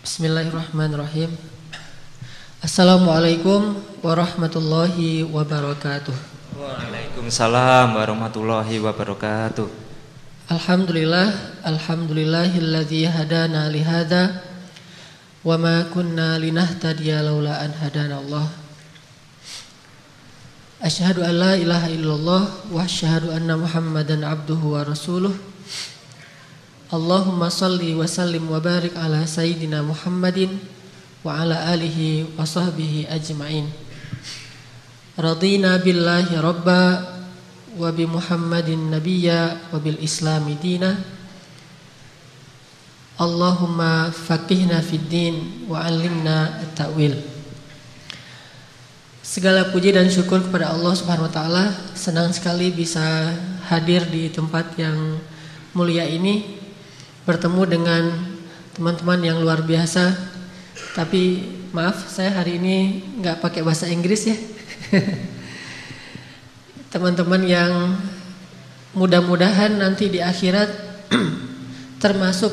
Bismillahirrahmanirrahim. Assalamualaikum warahmatullahi wabarakatuh. Waalaikumsalam warahmatullahi wabarakatuh. Alhamdulillahilladzi hadana lihada wa ma kunna linahtadiya laula an hadanallah. Asyhadu an la ilaha illallah wa asyhadu anna Muhammadan abduhu wa rasuluh. Allahumma salli wa sallim wa barik ala sayyidina Muhammadin wa ala alihi wa sahbihi ajma'in. Radina billahi rabba wa bi Muhammadin nabiyya wa bil islami dina. Allahumma faqihna fid din wa 'allimna at-ta'wil. Segala puji dan syukur kepada Allah Subhanahu wa taala. Senang sekali bisa hadir di tempat yang mulia ini, bertemu dengan teman-teman yang luar biasa. Tapi maaf, saya hari ini nggak pakai bahasa Inggris ya. Teman-teman yang mudah-mudahan nanti di akhirat termasuk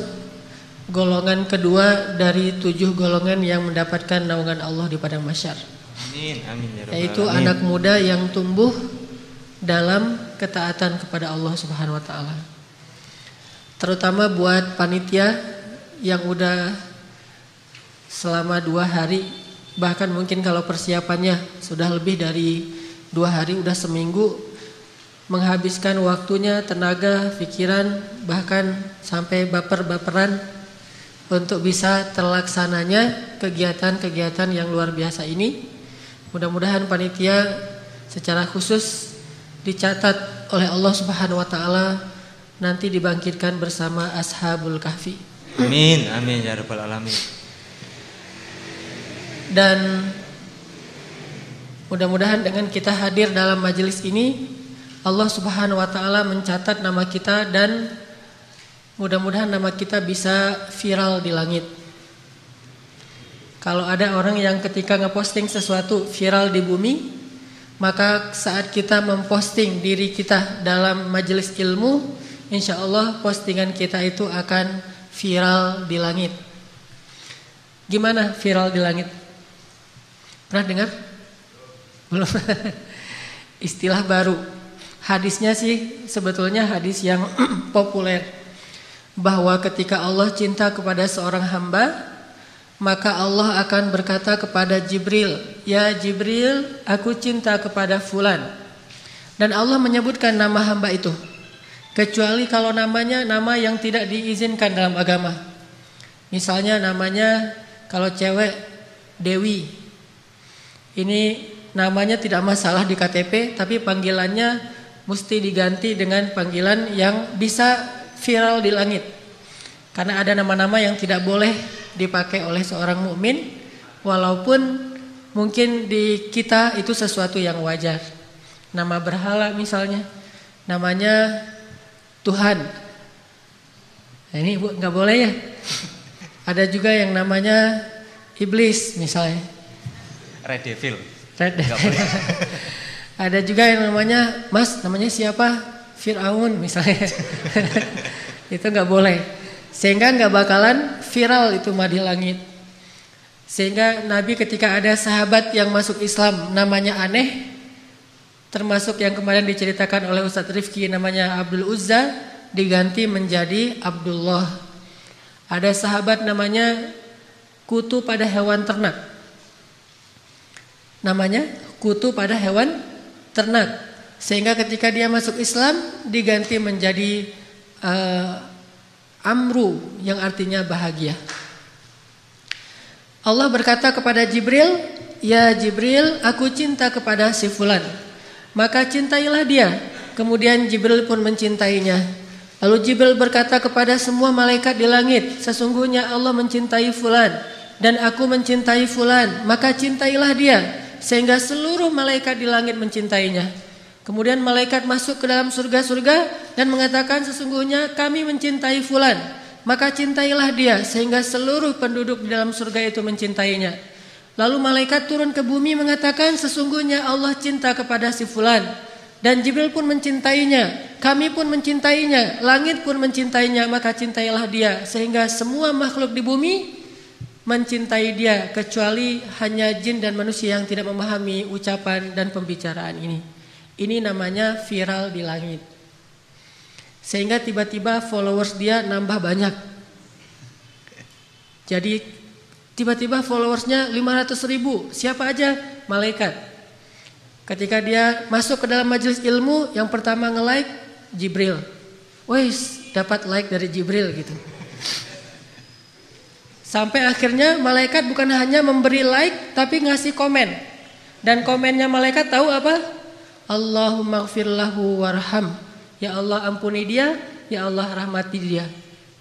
golongan kedua dari 7 golongan yang mendapatkan naungan Allah di padang mahsyar. Amin, amin ya rabbal Yaitu alamin. anak muda yang tumbuh dalam ketaatan kepada Allah Subhanahu wa taala. Terutama buat panitia yang udah selama 2 hari, bahkan mungkin kalau persiapannya sudah lebih dari 2 hari, udah seminggu, menghabiskan waktunya, tenaga, pikiran, bahkan sampai baper-baperan untuk bisa terlaksananya kegiatan-kegiatan yang luar biasa ini. Mudah-mudahan panitia secara khusus dicatat oleh Allah Subhanahu wa taala, nanti dibangkitkan bersama Ashabul Kahfi. Amin, amin ya rabbal alamin. Dan mudah-mudahan dengan kita hadir dalam majelis ini, Allah Subhanahu wa taala mencatat nama kita dan mudah-mudahan nama kita bisa viral di langit. Kalau ada orang yang ketika ngeposting sesuatu viral di bumi, maka saat kita memposting diri kita dalam majelis ilmu, insya Allah postingan kita itu akan viral di langit. Gimana viral di langit? Pernah dengar? Belum. Istilah baru. Hadisnya sih sebetulnya hadis yang populer, bahwa ketika Allah cinta kepada seorang hamba, maka Allah akan berkata kepada Jibril, "Ya Jibril, aku cinta kepada fulan." Dan Allah menyebutkan nama hamba itu, kecuali kalau namanya nama yang tidak diizinkan dalam agama. Misalnya namanya kalau cewek Dewi, ini namanya tidak masalah di KTP, tapi panggilannya mesti diganti dengan panggilan yang bisa viral di langit. Karena ada nama-nama yang tidak boleh dipakai oleh seorang mukmin, walaupun mungkin di kita itu sesuatu yang wajar. Nama berhala misalnya, namanya Tuhan. Nah, ini nggak boleh ya. Ada juga yang namanya iblis misalnya. Red Devil. Ada juga yang namanya, Mas, namanya siapa? Fir'aun misalnya. Itu nggak boleh. Sehingga nggak bakalan viral itu mah di langit. Sehingga Nabi ketika ada sahabat yang masuk Islam namanya aneh, termasuk yang kemarin diceritakan oleh Ustadz Rifki namanya Abdul Uzza, diganti menjadi Abdullah. Ada sahabat namanya kutu pada hewan ternak, namanya kutu pada hewan ternak. Sehingga ketika dia masuk Islam diganti menjadi Amru, yang artinya bahagia. Allah berkata kepada Jibril, "Ya Jibril, aku cinta kepada si fulan." Maka cintailah dia. Kemudian Jibril pun mencintainya. Lalu Jibril berkata kepada semua malaikat di langit, "Sesungguhnya Allah mencintai fulan dan aku mencintai fulan, maka cintailah dia." Sehingga seluruh malaikat di langit mencintainya. Kemudian malaikat masuk ke dalam surga-surga dan mengatakan, "Sesungguhnya kami mencintai fulan, maka cintailah dia." Sehingga seluruh penduduk di dalam surga itu mencintainya. Lalu malaikat turun ke bumi mengatakan, "Sesungguhnya Allah cinta kepada si fulan." Dan Jibril pun mencintainya, kami pun mencintainya, langit pun mencintainya, maka cintailah dia. Sehingga semua makhluk di bumi mencintai dia kecuali hanya jin dan manusia yang tidak memahami ucapan dan pembicaraan ini. Ini namanya viral di langit. Sehingga tiba-tiba followers dia nambah banyak. Jadi tiba-tiba followersnya 500.000. Siapa aja? Malaikat. Ketika dia masuk ke dalam majelis ilmu, yang pertama nge-like Jibril. Wes, dapat like dari Jibril gitu. Sampai akhirnya malaikat bukan hanya memberi like, tapi ngasih komen. Dan komennya malaikat tahu apa? Allahumma gfir lahu warham. Ya Allah ampuni dia, ya Allah rahmati dia.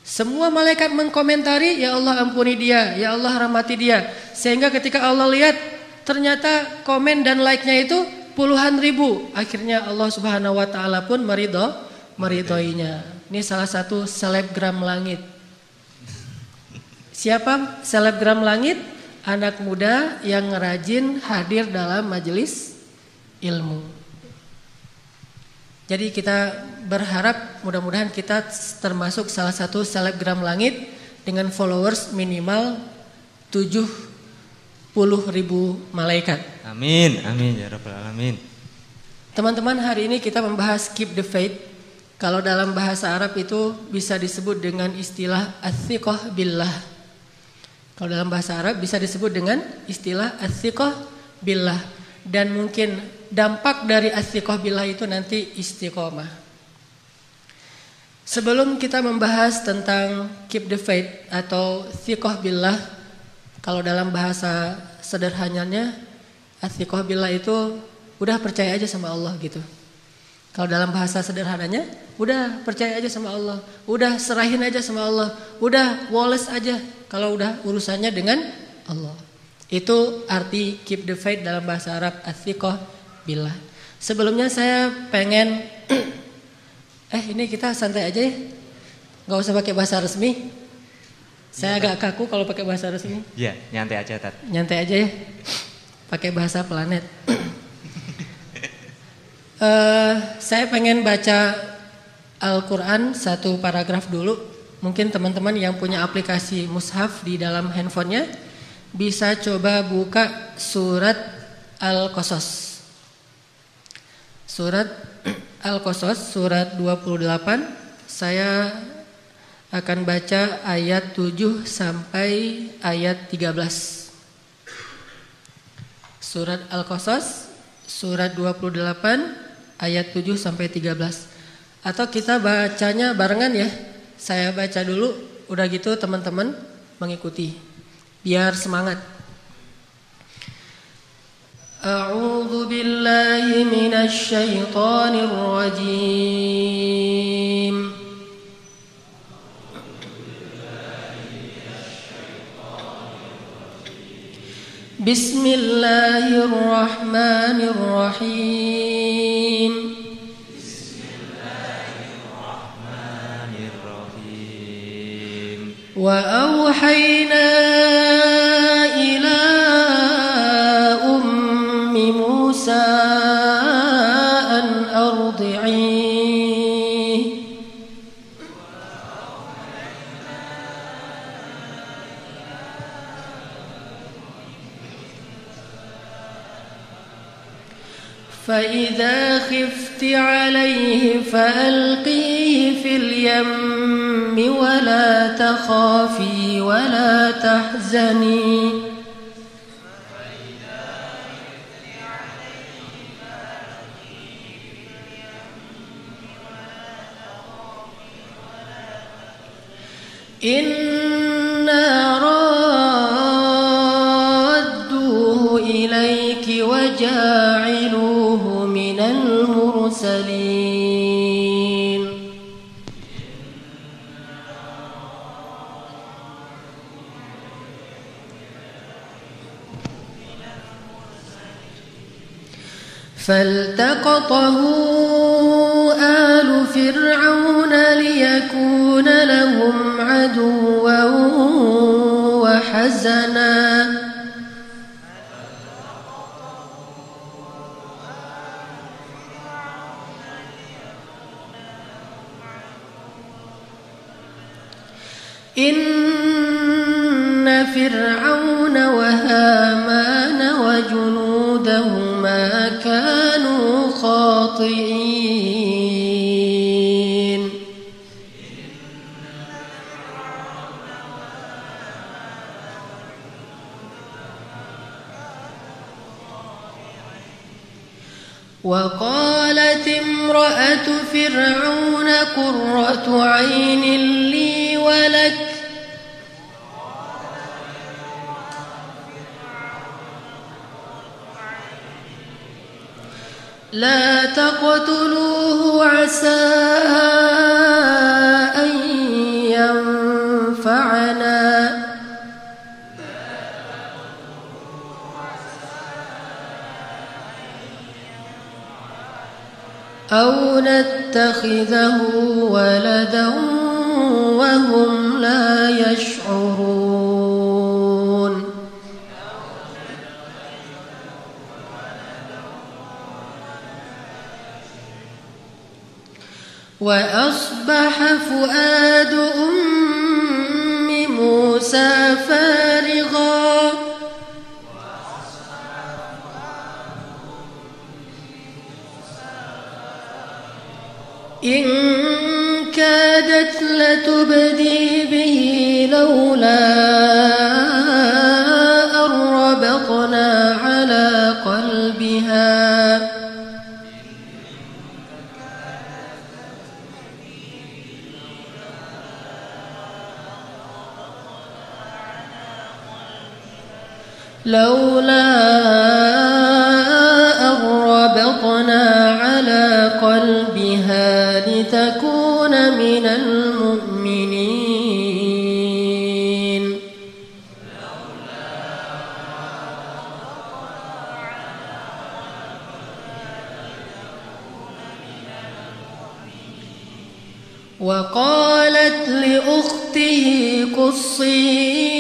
Semua malaikat mengkomentari, ya Allah ampuni dia, ya Allah rahmati dia. Sehingga ketika Allah lihat, ternyata komen dan like-nya itu puluhan ribu. Akhirnya Allah Subhanahu wa taala pun meridhoinya. Ini salah satu selebgram langit. Siapa selebgram langit? Anak muda yang rajin hadir dalam majelis ilmu. Jadi kita berharap mudah-mudahan kita termasuk salah satu selebgram langit dengan followers minimal 70.000 malaikat. Amin, amin ya rabbal alamin. Teman-teman, hari ini kita membahas keep the faith. Kalau dalam bahasa Arab itu bisa disebut dengan istilah ats-tsiqah billah. Kalau dalam bahasa Arab bisa disebut dengan istilah ats-tsiqah billah. Dan mungkin dampak dari ats-tsiqah billah itu nanti istiqomah. Sebelum kita membahas tentang keep the faith atau tsiqah billah, kalau dalam bahasa sederhananya ats-tsiqah billah itu udah percaya aja sama Allah gitu. Kalau dalam bahasa sederhananya, udah percaya aja sama Allah, udah serahin aja sama Allah, udah woles aja kalau udah urusannya dengan Allah. Itu arti keep the faith dalam bahasa Arab ats-tsiqah billah. Sebelumnya saya pengen ini kita santai aja ya. Enggak usah pakai bahasa resmi. Saya agak kaku kalau pakai bahasa resmi. Iya, nyantai aja Tat. Nyantai aja ya. Pakai bahasa planet. Saya pengen baca Al-Quran satu paragraf dulu. Mungkin teman-teman yang punya aplikasi mushaf di dalam handphonenya bisa coba buka surat Al-Qasas. Surat Al-Qasas surat 28. Saya akan baca ayat 7 sampai ayat 13. Surat Al-Qasas surat 28 ayat 7 sampai 13. Atau kita bacanya barengan ya. Saya baca dulu, udah gitu teman-teman mengikuti. Biar semangat. A'udzu billahi minasy syaithanir rajim. Bismillahirrahmanirrahim. Wa auhayna ila ummi Musa an ardi'i. فإذا خفت عليه فألقيه في اليم ولا تخافي ولا تحزني إنا رادوه إليك وجاعلوه من المرسلين فالتقطه آل فرعون ليكون لهم عدوا وحزنا إن في فرعون وهامان وجنودهما كانوا خاطئين وقالت امرأة فرعون قرة عين لي ولك لا تقتلوه عسى أن ينفعنا أو نتخذه ولدا وهم لا يشعرون وأصبح فؤاد أم موسى فارغا إن كادت لتبدي به لولا أن ربطنا على قلبها لتكون من المؤمنين وقالت لأخته قصيه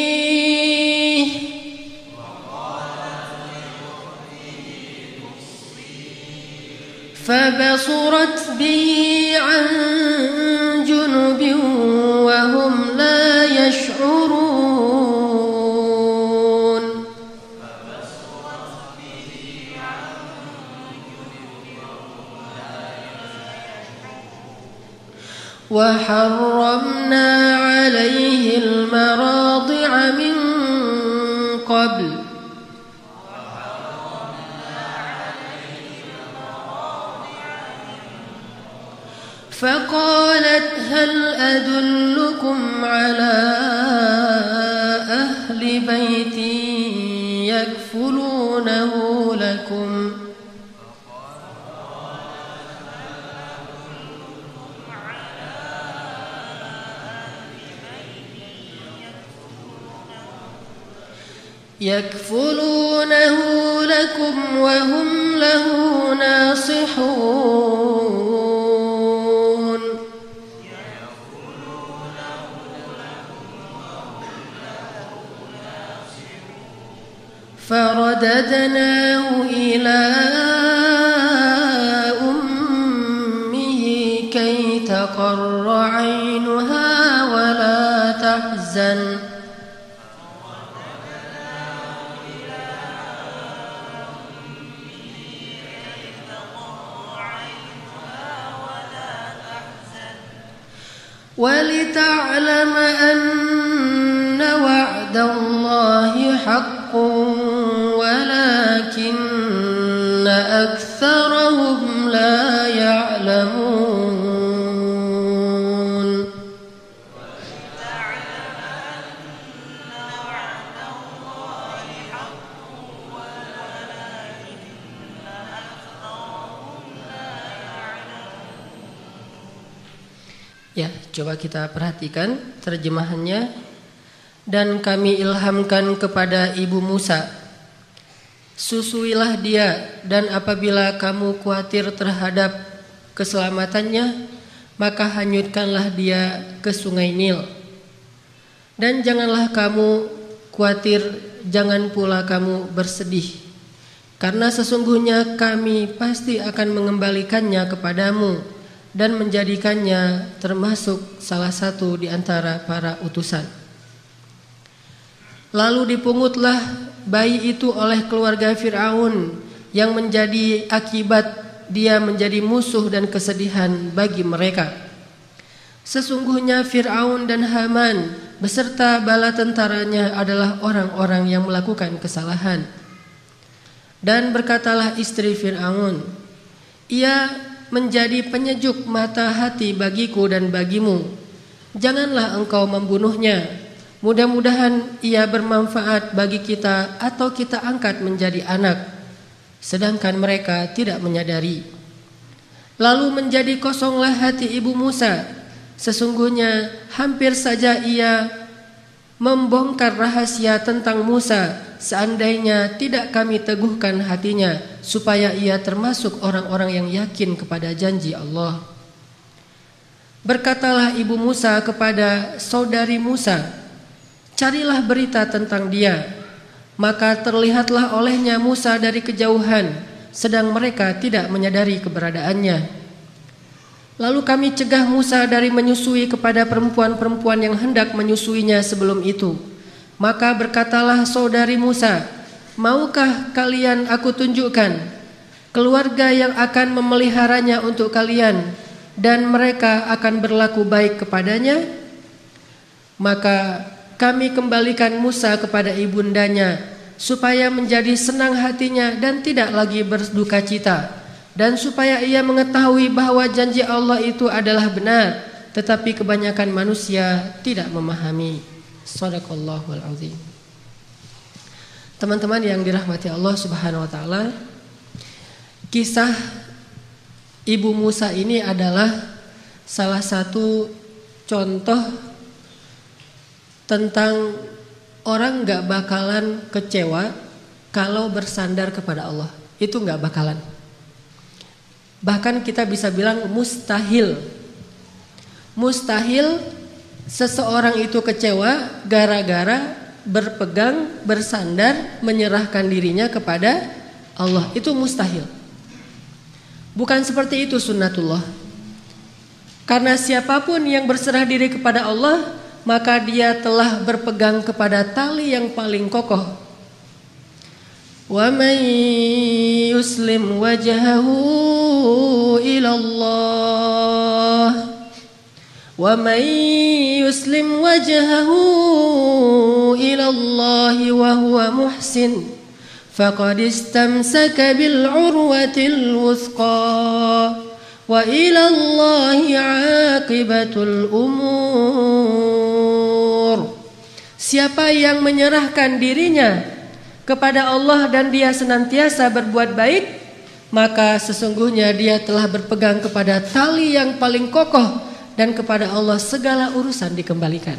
فبصرت به عن جنب وهم لا يشعرون وحرمنا عليه المراضع من قبل فقالت هل أدلكم على أهل بيت يكفلونه لكم وهم له ناصحون فرددناه إلى أمه كي تقر عينها ولا تحزن ولتعلم أن وعد الله حق ولكن أكثرهم لا يعلمون Ya, coba kita perhatikan terjemahannya. Dan kami ilhamkan kepada ibu Musa, susuilah dia, dan apabila kamu khawatir terhadap keselamatannya, maka hanyutkanlah dia ke sungai Nil. Dan janganlah kamu khawatir, jangan pula kamu bersedih, karena sesungguhnya kami pasti akan mengembalikannya kepadamu dan menjadikannya termasuk salah satu di antara para utusan. Lalu dipungutlah bayi itu oleh keluarga Fir'aun, yang menjadi akibat dia menjadi musuh dan kesedihan bagi mereka. Sesungguhnya Fir'aun dan Haman beserta bala tentaranya adalah orang-orang yang melakukan kesalahan. Dan berkatalah istri Fir'aun, ia menjadi penyejuk mata hati bagiku dan bagimu. Janganlah engkau membunuhnya. Mudah-mudahan ia bermanfaat bagi kita atau kita angkat menjadi anak. Sedangkan mereka tidak menyadari. Lalu menjadi kosonglah hati ibu Musa. Sesungguhnya hampir saja ia membongkar rahasia tentang Musa, seandainya tidak kami teguhkan hatinya, supaya ia termasuk orang-orang yang yakin kepada janji Allah. Berkatalah ibu Musa kepada saudari Musa, carilah berita tentang dia. Maka terlihatlah olehnya Musa dari kejauhan, sedang mereka tidak menyadari keberadaannya. Lalu kami cegah Musa dari menyusui kepada perempuan-perempuan yang hendak menyusuinya sebelum itu. Maka berkatalah saudari Musa, maukah kalian aku tunjukkan keluarga yang akan memeliharanya untuk kalian, dan mereka akan berlaku baik kepadanya? Maka kami kembalikan Musa kepada ibundanya, supaya menjadi senang hatinya dan tidak lagi berduka cita, dan supaya ia mengetahui bahwa janji Allah itu adalah benar, tetapi kebanyakan manusia tidak memahami. Shadaqallahul azim. Teman-teman yang dirahmati Allah Subhanahu wa taala, kisah ibu Musa ini adalah salah satu contoh tentang orang gak bakalan kecewa kalau bersandar kepada Allah. Itu gak bakalan. Bahkan kita bisa bilang mustahil. Mustahil seseorang itu kecewa gara-gara berpegang, bersandar, menyerahkan dirinya kepada Allah. Itu mustahil. Bukan seperti itu sunnatullah. Karena siapapun yang berserah diri kepada Allah, maka dia telah berpegang kepada tali yang paling kokoh. Wa man yuslim wajhahu ila Allah, wa man yuslim wajhahu ila Allah wa huwa muhsin faqad istamsaka bil urwatil wuthqa wa ila Allahi aqibatul umur. Siapa yang menyerahkan dirinya kepada Allah dan dia senantiasa berbuat baik, maka sesungguhnya dia telah berpegang kepada tali yang paling kokoh, dan kepada Allah segala urusan dikembalikan.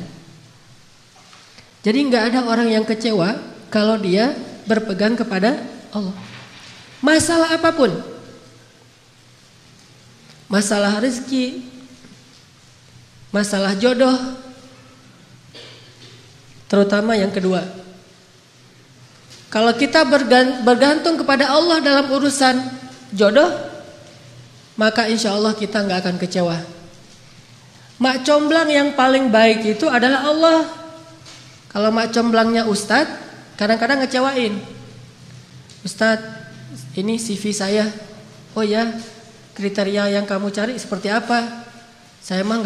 Jadi enggak ada orang yang kecewa kalau dia berpegang kepada Allah. Masalah apapun, masalah rezeki, masalah jodoh, terutama yang kedua. Kalau kita bergantung kepada Allah dalam urusan jodoh, maka insya Allah kita nggak akan kecewa. Mak comblang yang paling baik itu adalah Allah. Kalau mak comblangnya ustadz, kadang-kadang ngecewain. Ustadz, ini CV saya. Oh ya, kriteria yang kamu cari seperti apa? Saya mah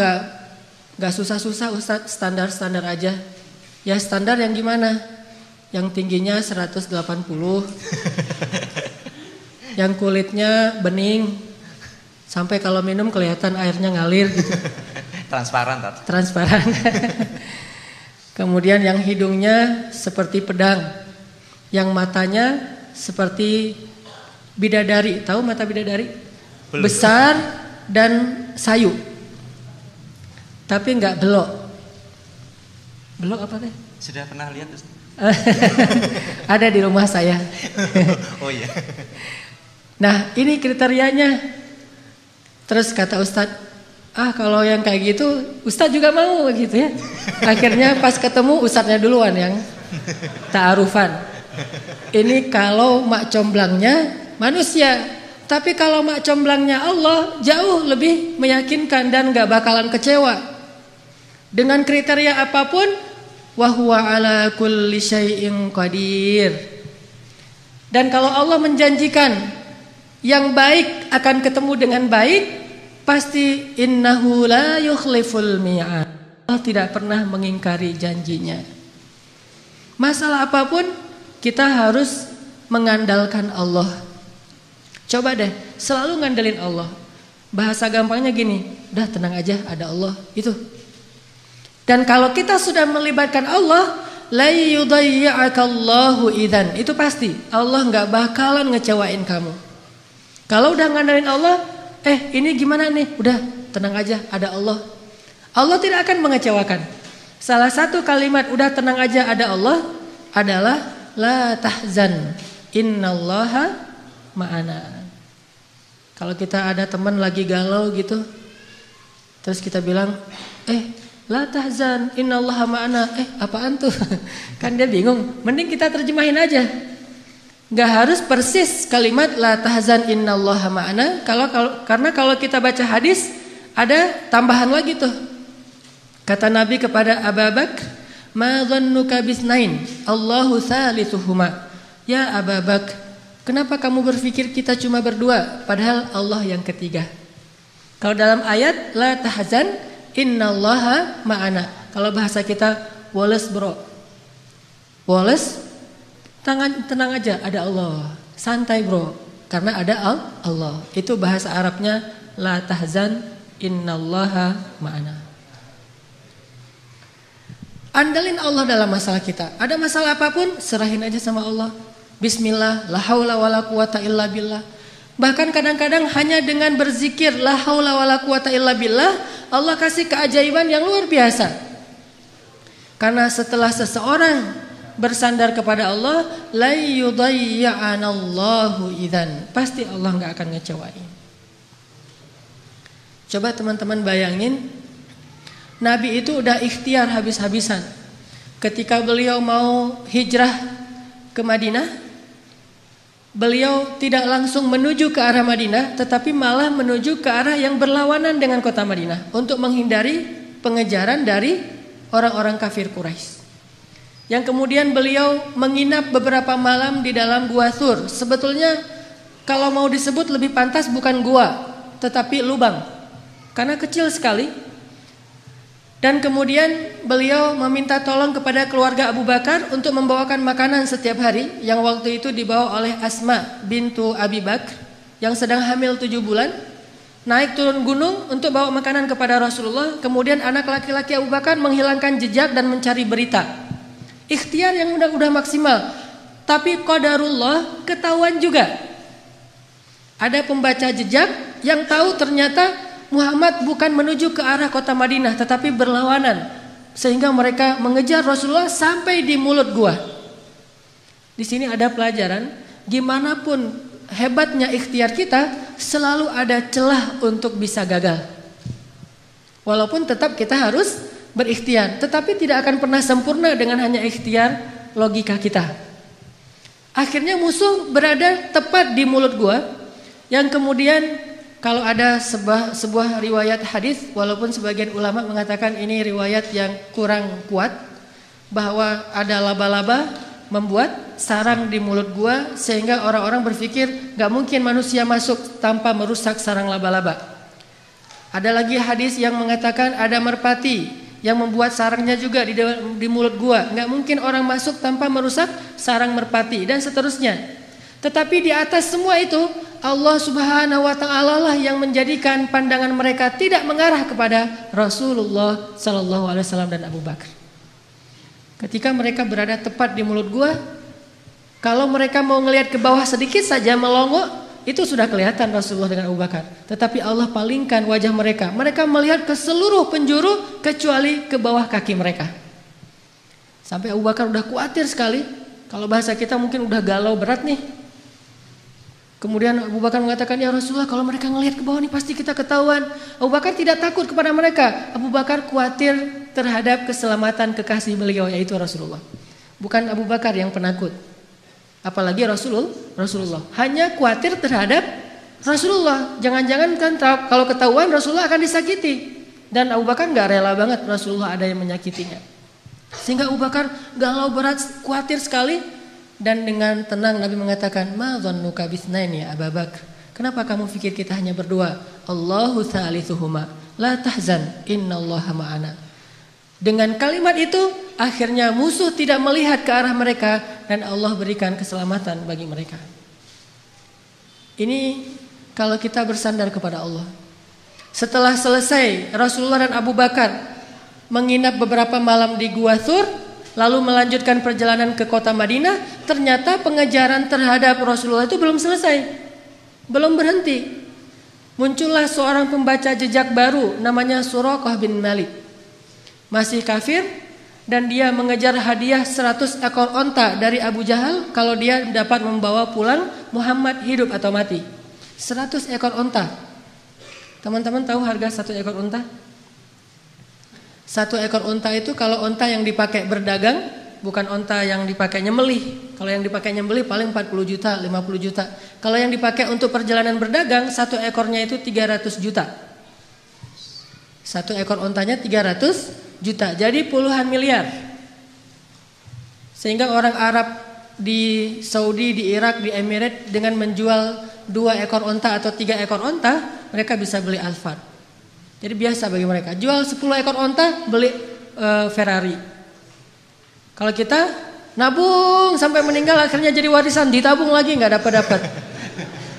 nggak susah-susah ustadz, standar-standar aja. Ya standar yang gimana? Yang tingginya 180, yang kulitnya bening, sampai kalau minum kelihatan airnya ngalir gitu. Transparan, Tat. Transparan. Kemudian yang hidungnya seperti pedang, yang matanya seperti bidadari. Tahu mata bidadari? Belum. Besar dan sayu, tapi nggak belok. Belok apa teh? Sudah pernah lihat, Ustaz? Ada di rumah saya. Oh iya. Nah ini kriterianya. Terus kata Ustadz, kalau yang kayak gitu Ustadz juga mau gitu ya. Akhirnya pas ketemu Ustadznya duluan yang ta'arufan. Ini kalau mak comblangnya manusia. Tapi kalau mak comblangnya Allah, jauh lebih meyakinkan dan gak bakalan kecewa. Dengan kriteria apapun, wa huwa ala kulli syai'in qadir. Dan kalau Allah menjanjikan yang baik akan ketemu dengan baik, pasti innahu la yukhliful mi'ad. Allah tidak pernah mengingkari janjinya. Masalah apapun kita harus mengandalkan Allah. Coba deh selalu ngandelin Allah. Bahasa gampangnya gini, udah tenang aja, ada Allah, itu. Dan kalau kita sudah melibatkan Allah, la yudayya'akallahu idzan, itu pasti Allah nggak bakalan ngecewain kamu. Kalau udah ngandelin Allah, ini gimana nih? Udah tenang aja, ada Allah. Allah tidak akan mengecewakan. Salah satu kalimat udah tenang aja ada Allah adalah la tahzan, innallaha ma'ana. Kalau kita ada teman lagi galau gitu, terus kita bilang, la tahzan, innallaha ma'ana. Apaan tuh? Kan dia bingung. Mending kita terjemahin aja. Gak harus persis kalimat la tahzan, innallaha ma'ana. Karena kalau kita baca hadis ada tambahan lagi tuh. Kata Nabi kepada Abu Bakar, ma dhannuka bisnain, Allahu thalithuhuma. Ya Abu Bakar, kenapa kamu berpikir kita cuma berdua, padahal Allah yang ketiga? Kalau dalam ayat la tahzan, innallaha ma'ana. Kalau bahasa kita, woles bro, woles, tenang aja, ada Allah. Santai bro, karena ada Allah. Itu bahasa Arabnya la tahzan, innallaha ma'ana. Andalin Allah dalam masalah kita. Ada masalah apapun, serahin aja sama Allah. Bismillah, la haula wala quwata illa billah. Bahkan kadang-kadang hanya dengan berzikir la haula wala quwata illa billah, Allah kasih keajaiban yang luar biasa. Karena setelah seseorang bersandar kepada Allah, la yudayya'anallahu idzan, pasti Allah enggak akan ngecewain. Coba teman-teman bayangin, Nabi itu udah ikhtiar habis-habisan. Ketika beliau mau hijrah ke Madinah, beliau tidak langsung menuju ke arah Madinah, tetapi malah menuju ke arah yang berlawanan dengan kota Madinah untuk menghindari pengejaran dari orang-orang kafir Quraisy. Yang kemudian beliau menginap beberapa malam di dalam Gua Thur. Sebetulnya kalau mau disebut lebih pantas bukan gua, tetapi lubang, karena kecil sekali. Dan kemudian beliau meminta tolong kepada keluarga Abu Bakar untuk membawakan makanan setiap hari, yang waktu itu dibawa oleh Asma bintu Abi Bakar yang sedang hamil 7 bulan. Naik turun gunung untuk bawa makanan kepada Rasulullah. Kemudian anak laki-laki Abu Bakar menghilangkan jejak dan mencari berita. Ikhtiar yang udah maksimal. Tapi qadarullah, ketahuan juga. Ada pembaca jejak yang tahu ternyata Muhammad bukan menuju ke arah kota Madinah, tetapi berlawanan. Sehingga mereka mengejar Rasulullah sampai di mulut gua. Di sini ada pelajaran, gimana pun hebatnya ikhtiar kita, selalu ada celah untuk bisa gagal. Walaupun tetap kita harus berikhtiar, tetapi tidak akan pernah sempurna dengan hanya ikhtiar logika kita. Akhirnya musuh berada tepat di mulut gua, yang kemudian kalau ada sebuah riwayat hadis, walaupun sebagian ulama mengatakan ini riwayat yang kurang kuat, bahwa ada laba-laba membuat sarang di mulut gua, sehingga orang-orang berpikir gak mungkin manusia masuk tanpa merusak sarang laba-laba. Ada lagi hadis yang mengatakan ada merpati yang membuat sarangnya juga di mulut gua, gak mungkin orang masuk tanpa merusak sarang merpati, dan seterusnya. Tetapi di atas semua itu, Allah Subhanahu wa ta'ala lah yang menjadikan pandangan mereka tidak mengarah kepada Rasulullah sallallahu alaihi wasallam dan Abu Bakar. Ketika mereka berada tepat di mulut gua, kalau mereka mau ngelihat ke bawah sedikit saja melongo, itu sudah kelihatan Rasulullah dengan Abu Bakar. Tetapi Allah palingkan wajah mereka. Mereka melihat ke seluruh penjuru kecuali ke bawah kaki mereka. Sampai Abu Bakar udah khawatir sekali. Kalau bahasa kita mungkin udah galau berat nih. Kemudian Abu Bakar mengatakan, ya Rasulullah, kalau mereka ngelihat ke bawah nih pasti kita ketahuan. Abu Bakar tidak takut kepada mereka. Abu Bakar khawatir terhadap keselamatan kekasih beliau, yaitu Rasulullah. Bukan Abu Bakar yang penakut. Apalagi Rasulullah. Hanya khawatir terhadap Rasulullah. Jangan-jangan kan kalau ketahuan Rasulullah akan disakiti. Dan Abu Bakar gak rela banget Rasulullah ada yang menyakitinya. Sehingga Abu Bakar galau berat, khawatir sekali. Dan dengan tenang Nabi mengatakan, ma dhannuka bitsnaini ya Abu Bakar. Kenapa kamu pikir kita hanya berdua? Allahu thalithuhuma, la tahzan, innallaha ma'ana. Dengan kalimat itu akhirnya musuh tidak melihat ke arah mereka dan Allah berikan keselamatan bagi mereka. Ini kalau kita bersandar kepada Allah. Setelah selesai Rasulullah dan Abu Bakar menginap beberapa malam di Gua Thur, lalu melanjutkan perjalanan ke kota Madinah, ternyata pengejaran terhadap Rasulullah itu belum selesai. Belum berhenti. Muncullah seorang pembaca jejak baru namanya Suraqah bin Malik. Masih kafir dan dia mengejar hadiah 100 ekor onta dari Abu Jahal kalau dia dapat membawa pulang Muhammad hidup atau mati. 100 ekor onta. Teman-teman tahu harga 1 ekor onta? 1 ekor onta itu kalau onta yang dipakai berdagang, bukan onta yang dipakai nyembelih. Kalau yang dipakai nyembelih paling 40 juta, 50 juta. Kalau yang dipakai untuk perjalanan berdagang, 1 ekornya itu 300 juta. 1 ekor ontanya 300 juta. Jadi puluhan miliar. Sehingga orang Arab di Saudi, di Irak, di Emirat dengan menjual 2 ekor onta atau 3 ekor onta, mereka bisa beli Alphard. Jadi biasa bagi mereka. Jual 10 ekor onta, beli Ferrari. Kalau kita nabung sampai meninggal akhirnya jadi warisan, ditabung lagi nggak dapat.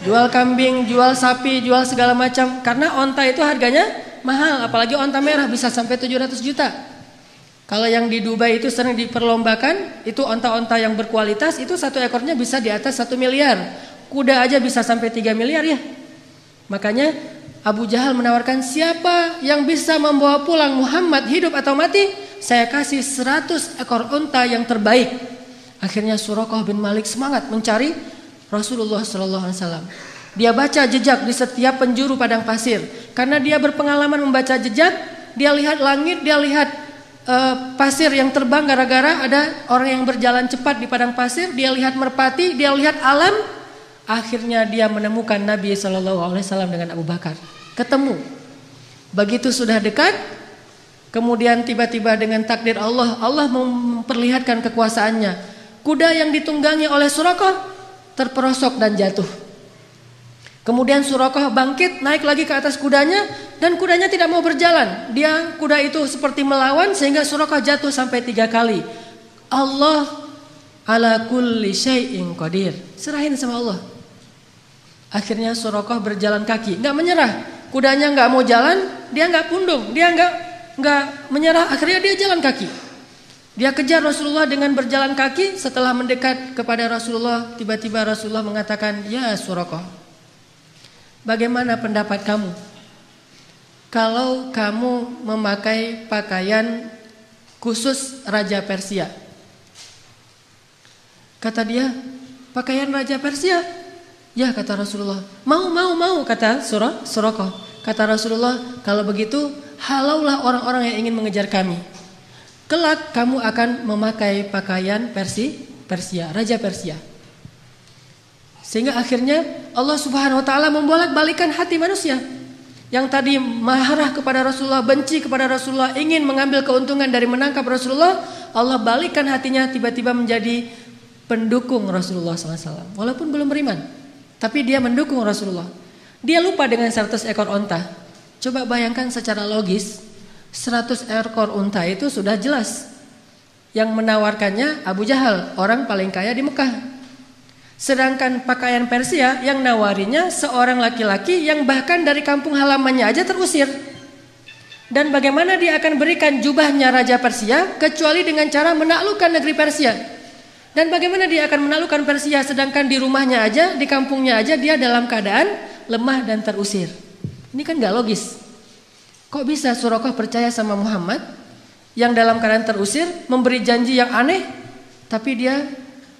Jual kambing, jual sapi, jual segala macam. Karena onta itu harganya mahal, apalagi onta merah bisa sampai 700 juta. Kalau yang di Dubai itu sering diperlombakan, itu onta-onta yang berkualitas, itu 1 ekornya bisa di atas 1 miliar. Kuda aja bisa sampai 3 miliar ya. Makanya Abu Jahal menawarkan, siapa yang bisa membawa pulang Muhammad hidup atau mati, saya kasih 100 ekor unta yang terbaik. Akhirnya Suraqah bin Malik semangat mencari Rasulullah SAW. Dia baca jejak di setiap penjuru padang pasir. Karena dia berpengalaman membaca jejak, dia lihat langit, dia lihat pasir yang terbang gara-gara ada orang yang berjalan cepat di padang pasir. Dia lihat merpati, dia lihat alam. Akhirnya dia menemukan Nabi SAW dengan Abu Bakar. Ketemu. Begitu sudah dekat, kemudian tiba-tiba dengan takdir Allah, Allah memperlihatkan kekuasaannya. Kuda yang ditunggangi oleh Suraqah terperosok dan jatuh. Kemudian Suraqah bangkit, naik lagi ke atas kudanya, dan kudanya tidak mau berjalan. Kuda itu seperti melawan sehingga Suraqah jatuh sampai 3 kali. Allah ala kulli syai'in qadir. Serahin sama Allah. Akhirnya Suraqah berjalan kaki, nggak menyerah. Kudanya nggak mau jalan, dia nggak pundung, dia nggak menyerah. Akhirnya dia jalan kaki. Dia kejar Rasulullah dengan berjalan kaki. Setelah mendekat kepada Rasulullah, tiba-tiba Rasulullah mengatakan, ya Suraqah, bagaimana pendapat kamu kalau kamu memakai pakaian khusus Raja Persia? Kata dia, pakaian Raja Persia? Ya, kata Rasulullah. Mau kata Suraqah. Kata Rasulullah, kalau begitu halaulah orang-orang yang ingin mengejar kami. Kelak kamu akan memakai pakaian Persia, Raja Persia. Sehingga akhirnya Allah Subhanahu wa taala membolak-balikan hati manusia. Yang tadi marah kepada Rasulullah, benci kepada Rasulullah, ingin mengambil keuntungan dari menangkap Rasulullah, Allah balikkan hatinya tiba-tiba menjadi pendukung Rasulullah SAW. Walaupun belum beriman, tapi dia mendukung Rasulullah. Dia lupa dengan 100 ekor onta. Coba bayangkan secara logis, 100 ekor unta itu sudah jelas. Yang menawarkannya Abu Jahal, orang paling kaya di Mekah. Sedangkan pakaian Persia yang nawarinya seorang laki-laki yang bahkan dari kampung halamannya aja terusir. Dan bagaimana dia akan berikan jubahnya Raja Persia kecuali dengan cara menaklukkan negeri Persia. Dan bagaimana dia akan menaklukkan Persia sedangkan di rumahnya aja, di kampungnya aja dia dalam keadaan lemah dan terusir. Ini kan gak logis. Kok bisa Suraqah percaya sama Muhammad yang dalam keadaan terusir, memberi janji yang aneh, tapi dia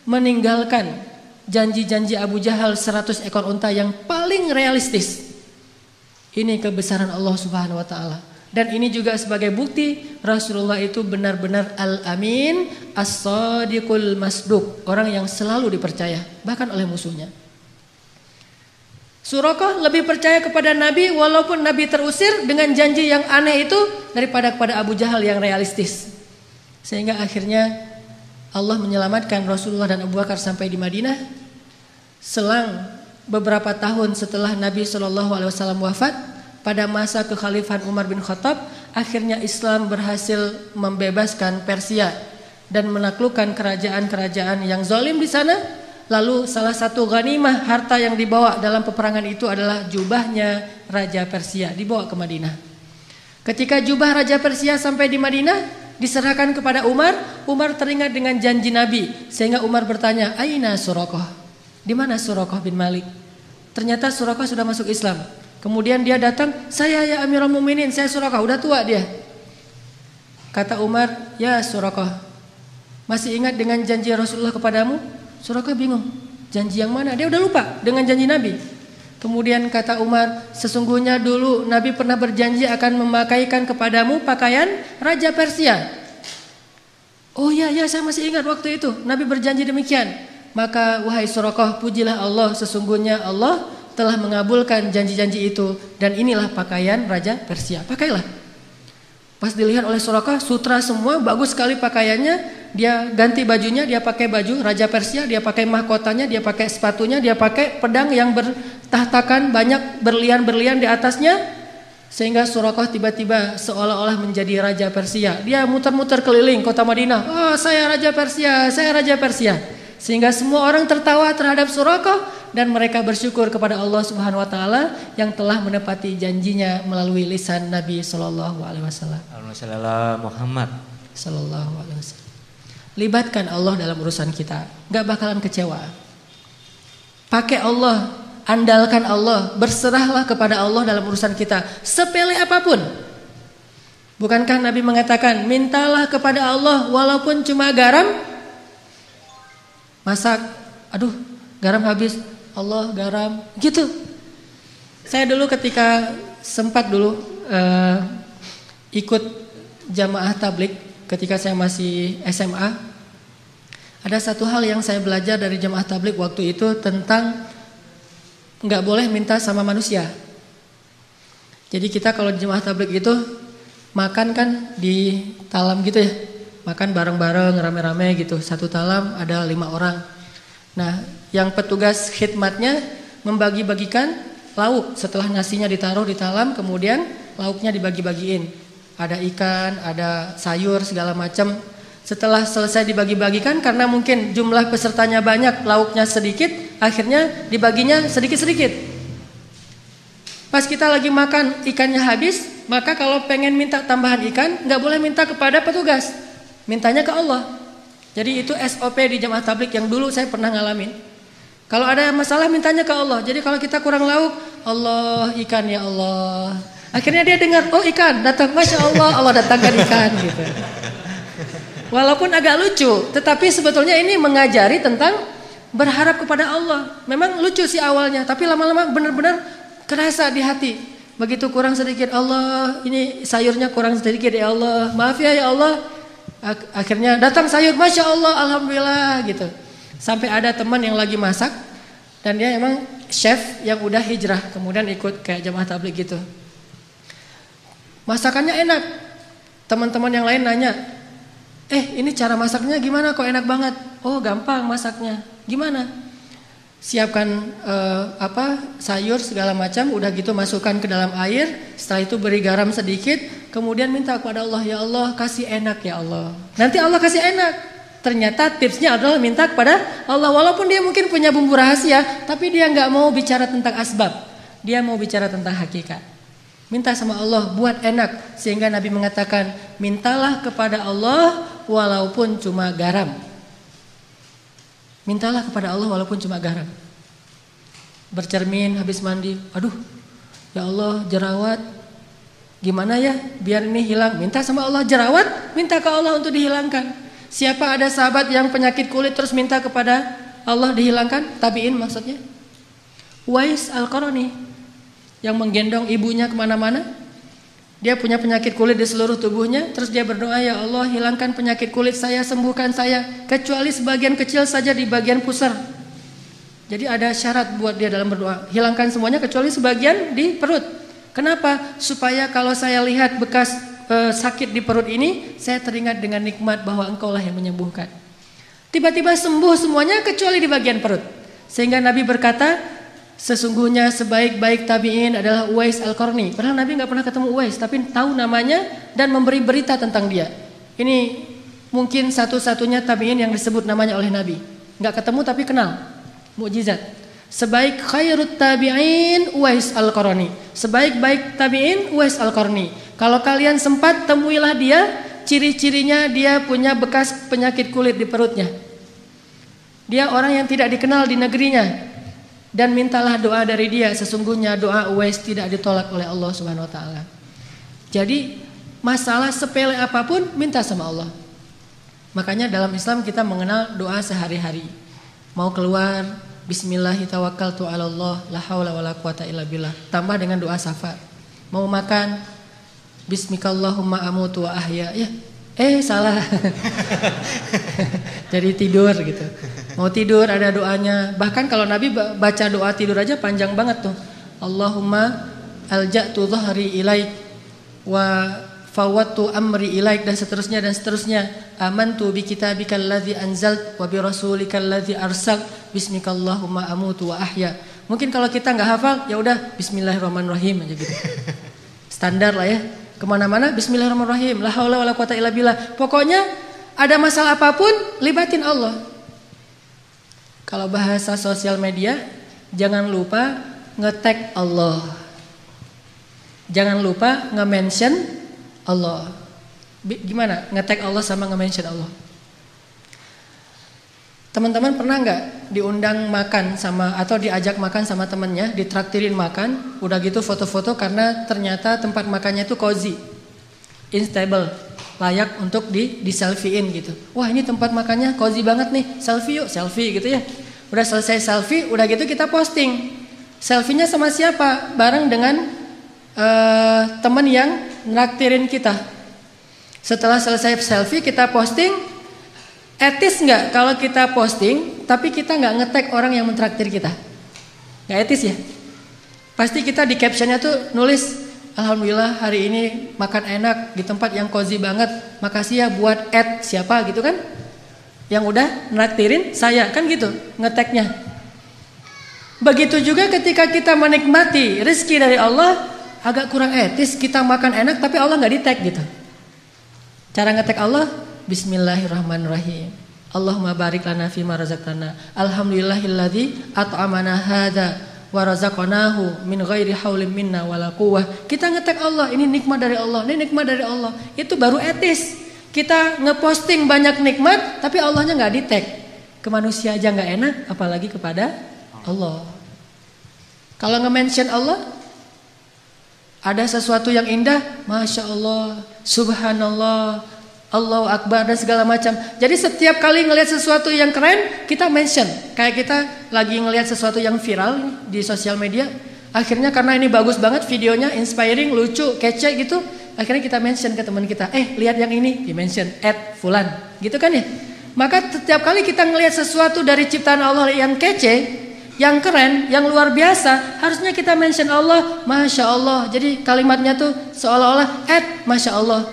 meninggalkan janji-janji Abu Jahal 100 ekor unta yang paling realistis. Ini kebesaran Allah Subhanahu wa taala. Dan ini juga sebagai bukti Rasulullah itu benar-benar al-amin, as-sadiqul masduq, orang yang selalu dipercaya bahkan oleh musuhnya. Suraqah lebih percaya kepada Nabi walaupun Nabi terusir dengan janji yang aneh itu daripada kepada Abu Jahal yang realistis. Sehingga akhirnya Allah menyelamatkan Rasulullah dan Abu Bakar sampai di Madinah. Selang beberapa tahun setelah Nabi SAW wafat, pada masa kekhalifahan Umar bin Khattab, akhirnya Islam berhasil membebaskan Persia dan menaklukkan kerajaan-kerajaan yang zalim di sana. Lalu salah satu ghanimah harta yang dibawa dalam peperangan itu adalah jubahnya Raja Persia, dibawa ke Madinah. Ketika jubah Raja Persia sampai di Madinah, diserahkan kepada Umar. Umar teringat dengan janji Nabi, sehingga Umar bertanya, "Aina Suraqah?" Di mana Suraqah bin Malik? Ternyata Suraqah sudah masuk Islam. Kemudian dia datang, "Saya ya Amirul Mukminin, saya Suraqah." Udah tua dia. Kata Umar, "Ya Suraqah, masih ingat dengan janji Rasulullah kepadamu?" Suraqah bingung, janji yang mana? Dia udah lupa dengan janji Nabi. Kemudian kata Umar, "Sesungguhnya dulu Nabi pernah berjanji akan memakaikan kepadamu pakaian Raja Persia." "Oh ya, saya masih ingat waktu itu Nabi berjanji demikian." Maka wahai Suraqah, pujilah Allah, sesungguhnya Allah telah mengabulkan janji-janji itu, dan inilah pakaian Raja Persia. Pakailah. Pas dilihat oleh Suraqah, sutra semua, bagus sekali pakaiannya. Dia ganti bajunya, dia pakai baju Raja Persia, dia pakai mahkotanya, dia pakai sepatunya, dia pakai pedang yang bertahtakan banyak berlian-berlian di atasnya. Sehingga Suraqah tiba-tiba seolah-olah menjadi Raja Persia. Dia muter-muter keliling kota Madinah. "Oh, saya Raja Persia, saya Raja Persia." Sehingga semua orang tertawa terhadap Suraqah, dan mereka bersyukur kepada Allah Subhanahu wa taala yang telah menepati janjinya melalui lisan Nabi sallallahu alaihi wasallam. Muhammad sallallahu alaihi wasallam. Libatkan Allah dalam urusan kita, gak bakalan kecewa. Pakai Allah, andalkan Allah, berserahlah kepada Allah dalam urusan kita, sepele apapun. Bukankah Nabi mengatakan, mintalah kepada Allah walaupun cuma garam? Masak, aduh garam habis, Allah garam, gitu. Saya dulu ketika sempat dulu ikut jamaah tablik, ketika saya masih SMA, ada satu hal yang saya belajar dari jamaah tablik waktu itu tentang nggak boleh minta sama manusia. Jadi kita kalau jamaah tablik itu makan kan di talam gitu ya, makan bareng-bareng rame-rame gitu, satu talam ada 5 orang. Nah, yang petugas khidmatnya membagi-bagikan lauk setelah nasinya ditaruh di talam, kemudian lauknya dibagi-bagiin. Ada ikan, ada sayur segala macam. Setelah selesai dibagi-bagikan, karena mungkin jumlah pesertanya banyak, lauknya sedikit, akhirnya dibaginya sedikit-sedikit. Pas kita lagi makan, ikannya habis, maka kalau pengen minta tambahan ikan, nggak boleh minta kepada petugas, mintanya ke Allah. Jadi itu SOP di jamaah tablik yang dulu saya pernah ngalamin. Kalau ada masalah mintanya ke Allah. Jadi kalau kita kurang lauk, Allah ikan ya Allah. Akhirnya dia dengar, oh ikan datang, Masya Allah, Allah datangkan ikan gitu. Walaupun agak lucu, tetapi sebetulnya ini mengajari tentang berharap kepada Allah. Memang lucu sih awalnya, tapi lama-lama benar-benar kerasa di hati. Begitu kurang sedikit, Allah ini sayurnya kurang sedikit ya Allah, maaf ya Allah. Akhirnya datang sayur, Masya Allah, Alhamdulillah gitu. Sampai ada teman yang lagi masak, dan dia emang chef yang udah hijrah, kemudian ikut kayak jamaah tabligh gitu. Masakannya enak. Teman-teman yang lain nanya, ini cara masaknya gimana kok enak banget? Oh gampang masaknya. Gimana? Siapkan sayur segala macam, udah gitu masukkan ke dalam air. Setelah itu beri garam sedikit, kemudian minta kepada Allah, ya Allah kasih enak ya Allah. Nanti Allah kasih enak. Ternyata tipsnya adalah minta kepada Allah. Walaupun dia mungkin punya bumbu rahasia, tapi dia nggak mau bicara tentang asbab. Dia mau bicara tentang hakikat. Minta sama Allah buat enak. Sehingga Nabi mengatakan, mintalah kepada Allah walaupun cuma garam. Mintalah kepada Allah walaupun cuma garam. Bercermin habis mandi, aduh ya Allah jerawat, gimana ya biar ini hilang. Minta sama Allah jerawat, minta ke Allah untuk dihilangkan. Siapa ada sahabat yang penyakit kulit terus minta kepada Allah dihilangkan? Tabi'in maksudnya. Uwais Al-Qarani yang menggendong ibunya kemana-mana. Dia punya penyakit kulit di seluruh tubuhnya. Terus dia berdoa, ya Allah hilangkan penyakit kulit saya, sembuhkan saya, kecuali sebagian kecil saja di bagian pusar. Jadi ada syarat buat dia dalam berdoa, hilangkan semuanya kecuali sebagian di perut. Kenapa? Supaya kalau saya lihat bekas sakit di perut ini, saya teringat dengan nikmat bahwa Engkaulah yang menyembuhkan. Tiba-tiba sembuh semuanya kecuali di bagian perut. Sehingga Nabi berkata, sesungguhnya sebaik-baik tabi'in adalah Uwais Al-Qarni. Padahal Nabi nggak pernah ketemu Uwais, tapi tahu namanya dan memberi berita tentang dia. Ini mungkin satu-satunya tabi'in yang disebut namanya oleh Nabi. Nggak ketemu tapi kenal. Mukjizat. Sebaik khairut tabi'in Uwais Al-Qarni. Sebaik-baik tabi'in Uwais Al-Qarni. Kalau kalian sempat temuilah dia, ciri-cirinya dia punya bekas penyakit kulit di perutnya. Dia orang yang tidak dikenal di negerinya. Dan mintalah doa dari dia, sesungguhnya doa Uwais tidak ditolak oleh Allah Subhanahu wa taala. Jadi masalah sepele apapun minta sama Allah. Makanya dalam Islam kita mengenal doa sehari-hari. Mau keluar, bismillahi tawakkaltu 'alallah, la haula wala quwata illa billah. Tambah dengan doa syafaat. Mau makan, bismikallahumma amutu wa ahya. Ya, salah. Jadi tidur gitu. Mau tidur ada doanya. Bahkan kalau Nabi baca doa tidur aja panjang banget tuh. Allahumma alja'tu dhahri ilaik wa fawattu amri ilaik dan seterusnya dan seterusnya. Amantu bi kitabikal ladzi anzalt wa bi rasulikal ladzi arsal bismikallahumma amutu wa ahya. Mungkin kalau kita nggak hafal ya udah bismillahirrahmanirrahim aja gitu. Standar lah ya. Kemana-mana bismillahirrahmanirrahim. La haula wala quwata illa billah. Pokoknya ada masalah apapun libatin Allah. Kalau bahasa sosial media, jangan lupa nge-tag Allah. Jangan lupa nge-mention Allah. Gimana? Nge-tag Allah sama nge-mention Allah. Teman-teman pernah nggak diundang makan sama atau diajak makan sama temennya, ditraktirin makan, udah gitu foto-foto karena ternyata tempat makannya itu cozy, instable, layak untuk di selfie-in gitu. Wah ini tempat makannya cozy banget nih, selfie yuk, selfie gitu ya. Udah selesai selfie, udah gitu kita posting. Selfie-nya sama siapa? Bareng dengan teman yang nraktirin kita. Setelah selesai selfie kita posting. Etis nggak kalau kita posting, tapi kita nggak nge-tag orang yang mentraktir kita? Nggak etis ya? Pasti kita di captionnya tuh nulis, alhamdulillah hari ini makan enak di tempat yang cozy banget. Makasih ya buat siapa gitu kan? Yang udah nraktirin saya kan gitu nge-tagnya. Begitu juga ketika kita menikmati rezeki dari Allah, agak kurang etis kita makan enak tapi Allah nggak di-tag gitu. Cara nge-tag Allah, bismillahirrahmanirrahim. Allahumma barik lana fima razaqtana. Alhamdulillahilladzi at'amana hadza wa razaqnahu min ghairi haulin minna wala quwwah. Kita nge-tag Allah, ini nikmat dari Allah, ini nikmat dari Allah. Itu baru etis. Kita ngeposting banyak nikmat tapi Allahnya nggak di-tag. Ke manusia aja nggak enak, apalagi kepada Allah. Kalau nge-mention Allah, ada sesuatu yang indah, masya Allah, subhanallah, Allahu Akbar dan segala macam. Jadi setiap kali ngelihat sesuatu yang keren, kita mention. Kayak kita lagi ngelihat sesuatu yang viral di sosial media, akhirnya karena ini bagus banget videonya, inspiring, lucu, kece gitu, akhirnya kita mention ke teman kita, lihat yang ini, di mention @fulan, gitu kan ya. Maka setiap kali kita ngelihat sesuatu dari ciptaan Allah yang kece, yang keren, yang luar biasa, harusnya kita mention Allah, masya Allah. Jadi kalimatnya tuh seolah-olah masya Allah,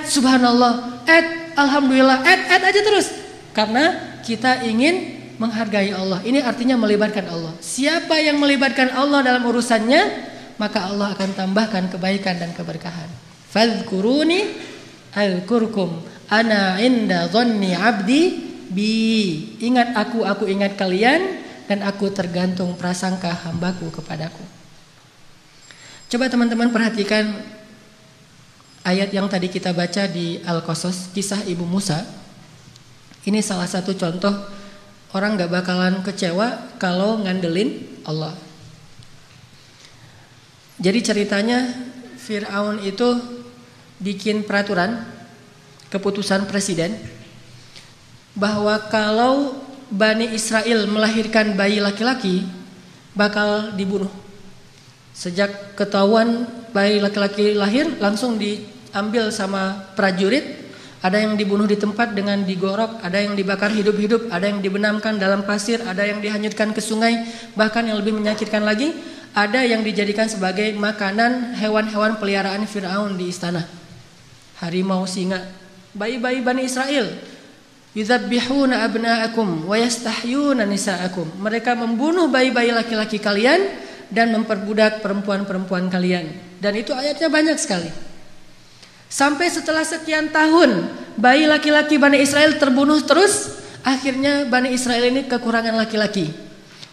subhanallah, alhamdulillah, aja terus. Karena kita ingin menghargai Allah. Ini artinya melibatkan Allah. Siapa yang melibatkan Allah dalam urusannya, maka Allah akan tambahkan kebaikan dan keberkahan. Fadhkuruni azkurkum ana inda dhanni abdi bi. Ingat aku ingat kalian, dan aku tergantung prasangka hambaku kepadaku. Coba teman-teman perhatikan ayat yang tadi kita baca di Al-Qasas, kisah Ibu Musa. Ini salah satu contoh orang gak bakalan kecewa kalau ngandelin Allah. Jadi ceritanya Fir'aun itu bikin peraturan, keputusan presiden, bahwa kalau Bani Israel melahirkan bayi laki-laki bakal dibunuh. Sejak ketahuan bayi laki-laki lahir langsung diambil sama prajurit. Ada yang dibunuh di tempat dengan digorok, ada yang dibakar hidup-hidup, ada yang dibenamkan dalam pasir, ada yang dihanyutkan ke sungai. Bahkan yang lebih menyakitkan lagi, ada yang dijadikan sebagai makanan hewan-hewan peliharaan Fir'aun di istana. harimau, singa, bayi-bayi Bani Israel. Yudzabbihuna abna'akum wa yastahyuna nisa'akum. Mereka membunuh bayi-bayi laki-laki kalian dan memperbudak perempuan-perempuan kalian. Dan itu ayatnya banyak sekali. Sampai setelah sekian tahun bayi laki-laki Bani Israel terbunuh terus, akhirnya Bani Israel ini kekurangan laki-laki.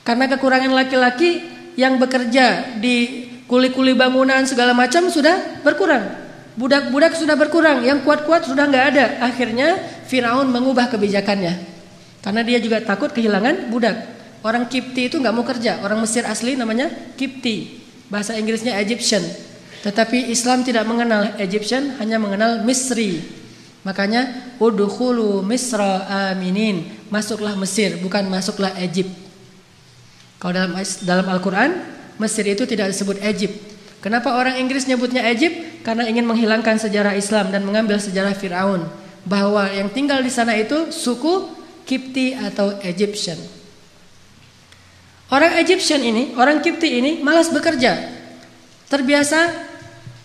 Karena kekurangan laki-laki yang bekerja di kuli-kuli bangunan segala macam sudah berkurang. Budak-budak sudah berkurang, yang kuat-kuat sudah nggak ada. Akhirnya Firaun mengubah kebijakannya, karena dia juga takut kehilangan budak. Orang Kipti itu nggak mau kerja, orang Mesir asli namanya Kipti, bahasa Inggrisnya Egyptian. Tetapi Islam tidak mengenal Egyptian, hanya mengenal Misri. Makanya udkhulu Misra aminin, masuklah Mesir, bukan masuklah Egypt. Kalau dalam Al-Quran, Mesir itu tidak disebut Egypt. Kenapa orang Inggris nyebutnya Egypt? Karena ingin menghilangkan sejarah Islam dan mengambil sejarah Firaun, bahwa yang tinggal di sana itu suku Kipti atau Egyptian. Orang Egyptian ini, orang Kipti ini malas bekerja, terbiasa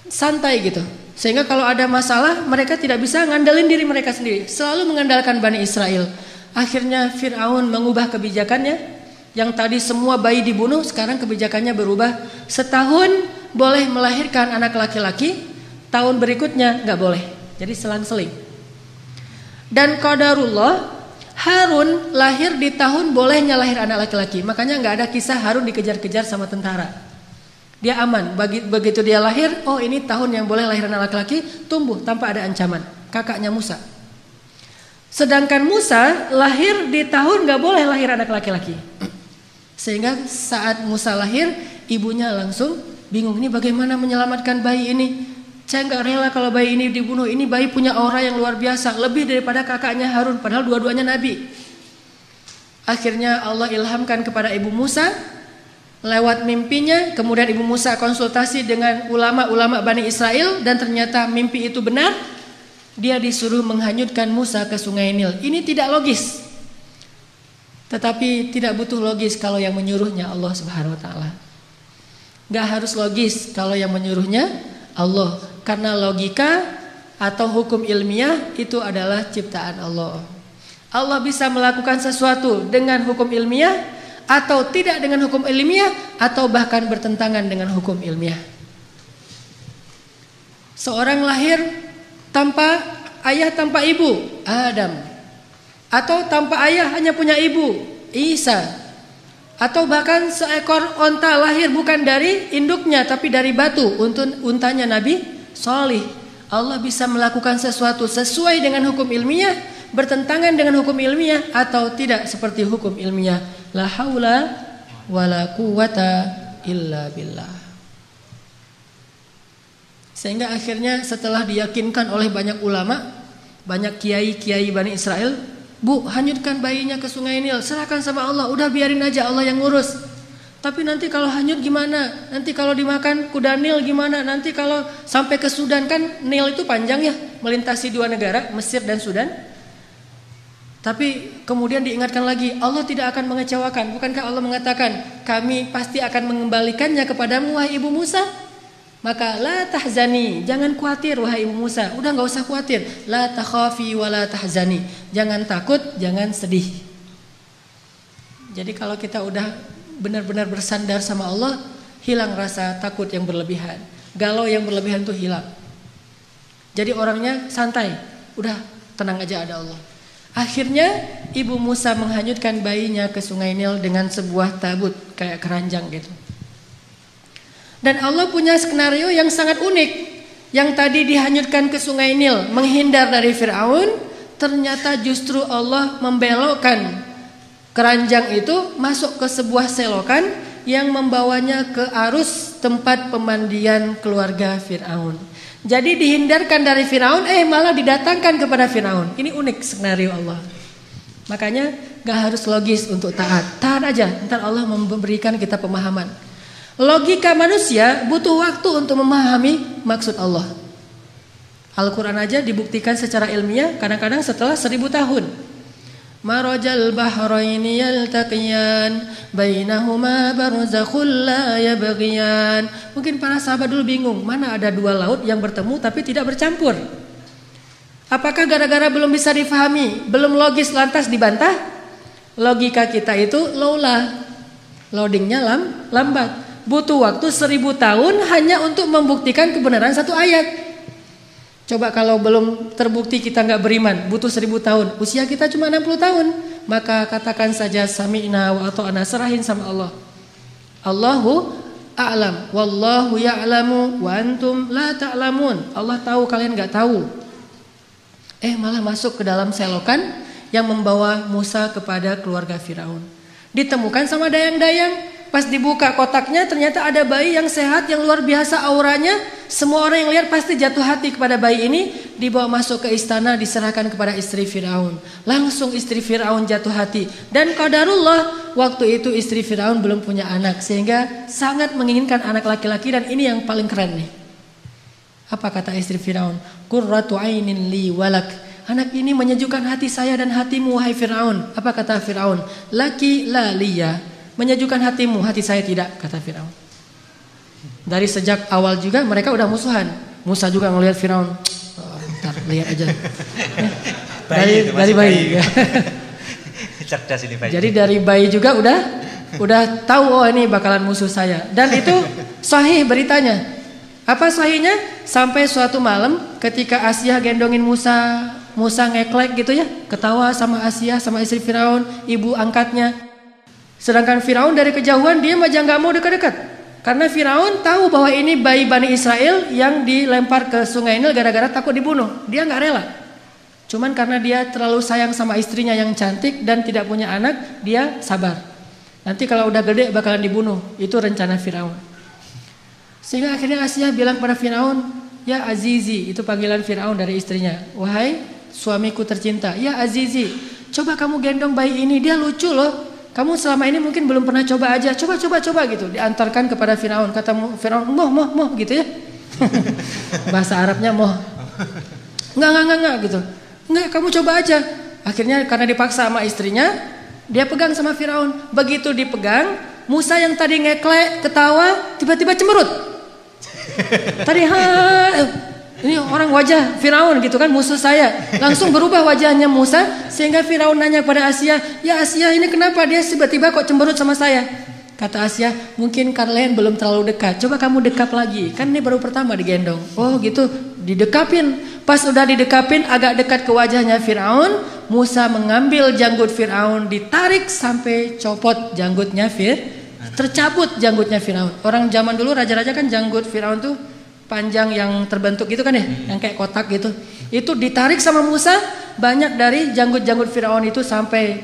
santai gitu, sehingga kalau ada masalah mereka tidak bisa ngandelin diri mereka sendiri, selalu mengandalkan Bani Israel. Akhirnya Firaun mengubah kebijakannya. Yang tadi semua bayi dibunuh, sekarang kebijakannya berubah. Setahun boleh melahirkan anak laki-laki, tahun berikutnya nggak boleh. Jadi selang-seling. Dan qadarullah, Harun lahir di tahun bolehnya lahir anak laki-laki. Makanya nggak ada kisah Harun dikejar-kejar sama tentara. Dia aman. Begitu dia lahir, oh ini tahun yang boleh lahir anak laki-laki, tumbuh tanpa ada ancaman. Kakaknya Musa. Sedangkan Musa lahir di tahun nggak boleh lahir anak laki-laki. Sehingga saat Musa lahir, ibunya langsung bingung, ini bagaimana menyelamatkan bayi ini. Saya nggak rela kalau bayi ini dibunuh. Ini bayi punya aura yang luar biasa, lebih daripada kakaknya Harun, padahal dua-duanya nabi. Akhirnya Allah ilhamkan kepada ibu Musa lewat mimpinya. Kemudian ibu Musa konsultasi dengan ulama-ulama Bani Israel, dan ternyata mimpi itu benar. Dia disuruh menghanyutkan Musa ke sungai Nil. Ini tidak logis. Tetapi tidak butuh logis kalau yang menyuruhnya Allah Subhanahu wa taala. Gak harus logis kalau yang menyuruhnya Allah, karena logika atau hukum ilmiah itu adalah ciptaan Allah. Allah bisa melakukan sesuatu dengan hukum ilmiah atau tidak dengan hukum ilmiah, atau bahkan bertentangan dengan hukum ilmiah. Seorang lahir tanpa ayah, tanpa ibu, Adam. Atau tanpa ayah hanya punya ibu, Isa. Atau bahkan seekor onta lahir bukan dari induknya tapi dari batu, untanya Nabi Shalih. Allah bisa melakukan sesuatu sesuai dengan hukum ilmiah, bertentangan dengan hukum ilmiah, atau tidak seperti hukum ilmiah. La haula wala quwata illa billah. Sehingga akhirnya setelah diyakinkan oleh banyak ulama, banyak kiai-kiai Bani Israel, Bu, hanyutkan bayinya ke sungai Nil, serahkan sama Allah, udah biarin aja Allah yang ngurus. Tapi nanti kalau hanyut gimana? Nanti kalau dimakan kuda Nil gimana? Nanti kalau sampai ke Sudan, kan Nil itu panjang ya, melintasi dua negara, Mesir dan Sudan. Tapi kemudian diingatkan lagi, Allah tidak akan mengecewakan. Bukankah Allah mengatakan, kami pasti akan mengembalikannya kepadamu wahai ibu Musa? Maka la tahzani, jangan khawatir wahai ibu Musa. Udah gak usah khawatir. La takhafi wa la tahzani, jangan takut, jangan sedih. Jadi kalau kita udah benar-benar bersandar sama Allah, hilang rasa takut yang berlebihan, galau yang berlebihan itu hilang. Jadi orangnya santai, udah tenang aja, ada Allah. Akhirnya ibu Musa menghanyutkan bayinya ke sungai Nil dengan sebuah tabut kayak keranjang gitu. Dan Allah punya skenario yang sangat unik. Yang tadi dihanyutkan ke sungai Nil menghindar dari Firaun, ternyata justru Allah membelokkan keranjang itu masuk ke sebuah selokan yang membawanya ke arus tempat pemandian keluarga Firaun. Jadi dihindarkan dari Firaun, malah didatangkan kepada Firaun. Ini unik skenario Allah. Makanya gak harus logis untuk taat. Taat aja, ntar Allah memberikan kita pemahaman. Logika manusia butuh waktu untuk memahami maksud Allah. Al-Quran aja dibuktikan secara ilmiah kadang-kadang setelah 1000 tahun. Marajal bahraini yaltaqiyan bainahuma barzakhul la yabghiyan. Mungkin para sahabat dulu bingung, mana ada dua laut yang bertemu tapi tidak bercampur. Apakah gara-gara belum bisa difahami, belum logis lantas dibantah? Logika kita itu loadingnya lambat. Butuh waktu 1000 tahun hanya untuk membuktikan kebenaran satu ayat. Coba kalau belum terbukti kita nggak beriman, butuh 1000 tahun. Usia kita cuma 60 tahun. Maka katakan saja sami'na wa ata'na, serahin sama Allah. Allahu a'lam, wallahu ya'lamu wa antum la ta'lamun. Allah tahu, kalian nggak tahu. Malah masuk ke dalam selokan yang membawa Musa kepada keluarga Firaun. Ditemukan sama dayang-dayang. Pas dibuka kotaknya ternyata ada bayi yang sehat, yang luar biasa auranya. Semua orang yang lihat pasti jatuh hati kepada bayi ini. Dibawa masuk ke istana, diserahkan kepada istri Firaun. Langsung istri Firaun jatuh hati. Dan qadarullah, waktu itu istri Firaun belum punya anak, sehingga sangat menginginkan anak laki-laki. Dan ini yang paling keren nih. Apa kata istri Firaun? Qurratu ainin li walak. Anak ini menyejukkan hati saya dan hatimu, wahai Firaun. Apa kata Firaun? Laki la liya. Menyejukkan hatimu, hati saya tidak, kata Firaun. Dari sejak awal juga mereka udah musuhan. Musa juga ngelihat Firaun. Ntar lihat aja. Dari bayi. Cerdas ini bayi. Jadi dari bayi juga udah tahu, oh ini bakalan musuh saya. Dan itu sahih beritanya. Apa sahihnya? Sampai suatu malam ketika Asyah gendongin Musa ngeklek gitu ya, ketawa sama Asyah, sama istri Firaun, ibu angkatnya. Sedangkan Firaun dari kejauhan dia aja nggak mau dekat-dekat. Karena Firaun tahu bahwa ini bayi Bani Israel yang dilempar ke sungai Nil gara-gara takut dibunuh. Dia nggak rela. Cuman karena dia terlalu sayang sama istrinya yang cantik dan tidak punya anak, dia sabar. Nanti kalau udah gede bakalan dibunuh. Itu rencana Firaun. Sehingga akhirnya Asyah bilang pada Firaun, ya Azizi, itu panggilan Firaun dari istrinya. Wahai suamiku tercinta, ya Azizi, coba kamu gendong bayi ini, dia lucu loh. Kamu selama ini mungkin belum pernah coba aja, coba gitu. Diantarkan kepada Firaun. Kata Firaun, moh gitu ya. Bahasa Arabnya moh. Enggak gitu. Enggak, kamu coba aja. Akhirnya karena dipaksa sama istrinya, dia pegang sama Firaun. Begitu dipegang, Musa yang tadi ngeklek, ketawa, tiba-tiba cemberut. Tadi ini orang wajah Firaun gitu kan, musuh saya. Langsung berubah wajahnya Musa, sehingga Firaun nanya kepada Asyah, ya Asyah ini kenapa dia tiba-tiba kok cemberut sama saya? Kata Asyah, mungkin kalian belum terlalu dekat. Coba kamu dekap lagi, kan ini baru pertama digendong. Oh gitu, didekapin. Pas udah didekapin agak dekat ke wajahnya Firaun, Musa mengambil janggut Firaun, ditarik sampai copot janggutnya tercabut janggutnya Firaun. Orang zaman dulu raja-raja kan janggut Firaun tuh panjang yang terbentuk gitu kan ya, yang kayak kotak gitu. Itu ditarik sama Musa, banyak dari janggut-janggut Firaun itu sampai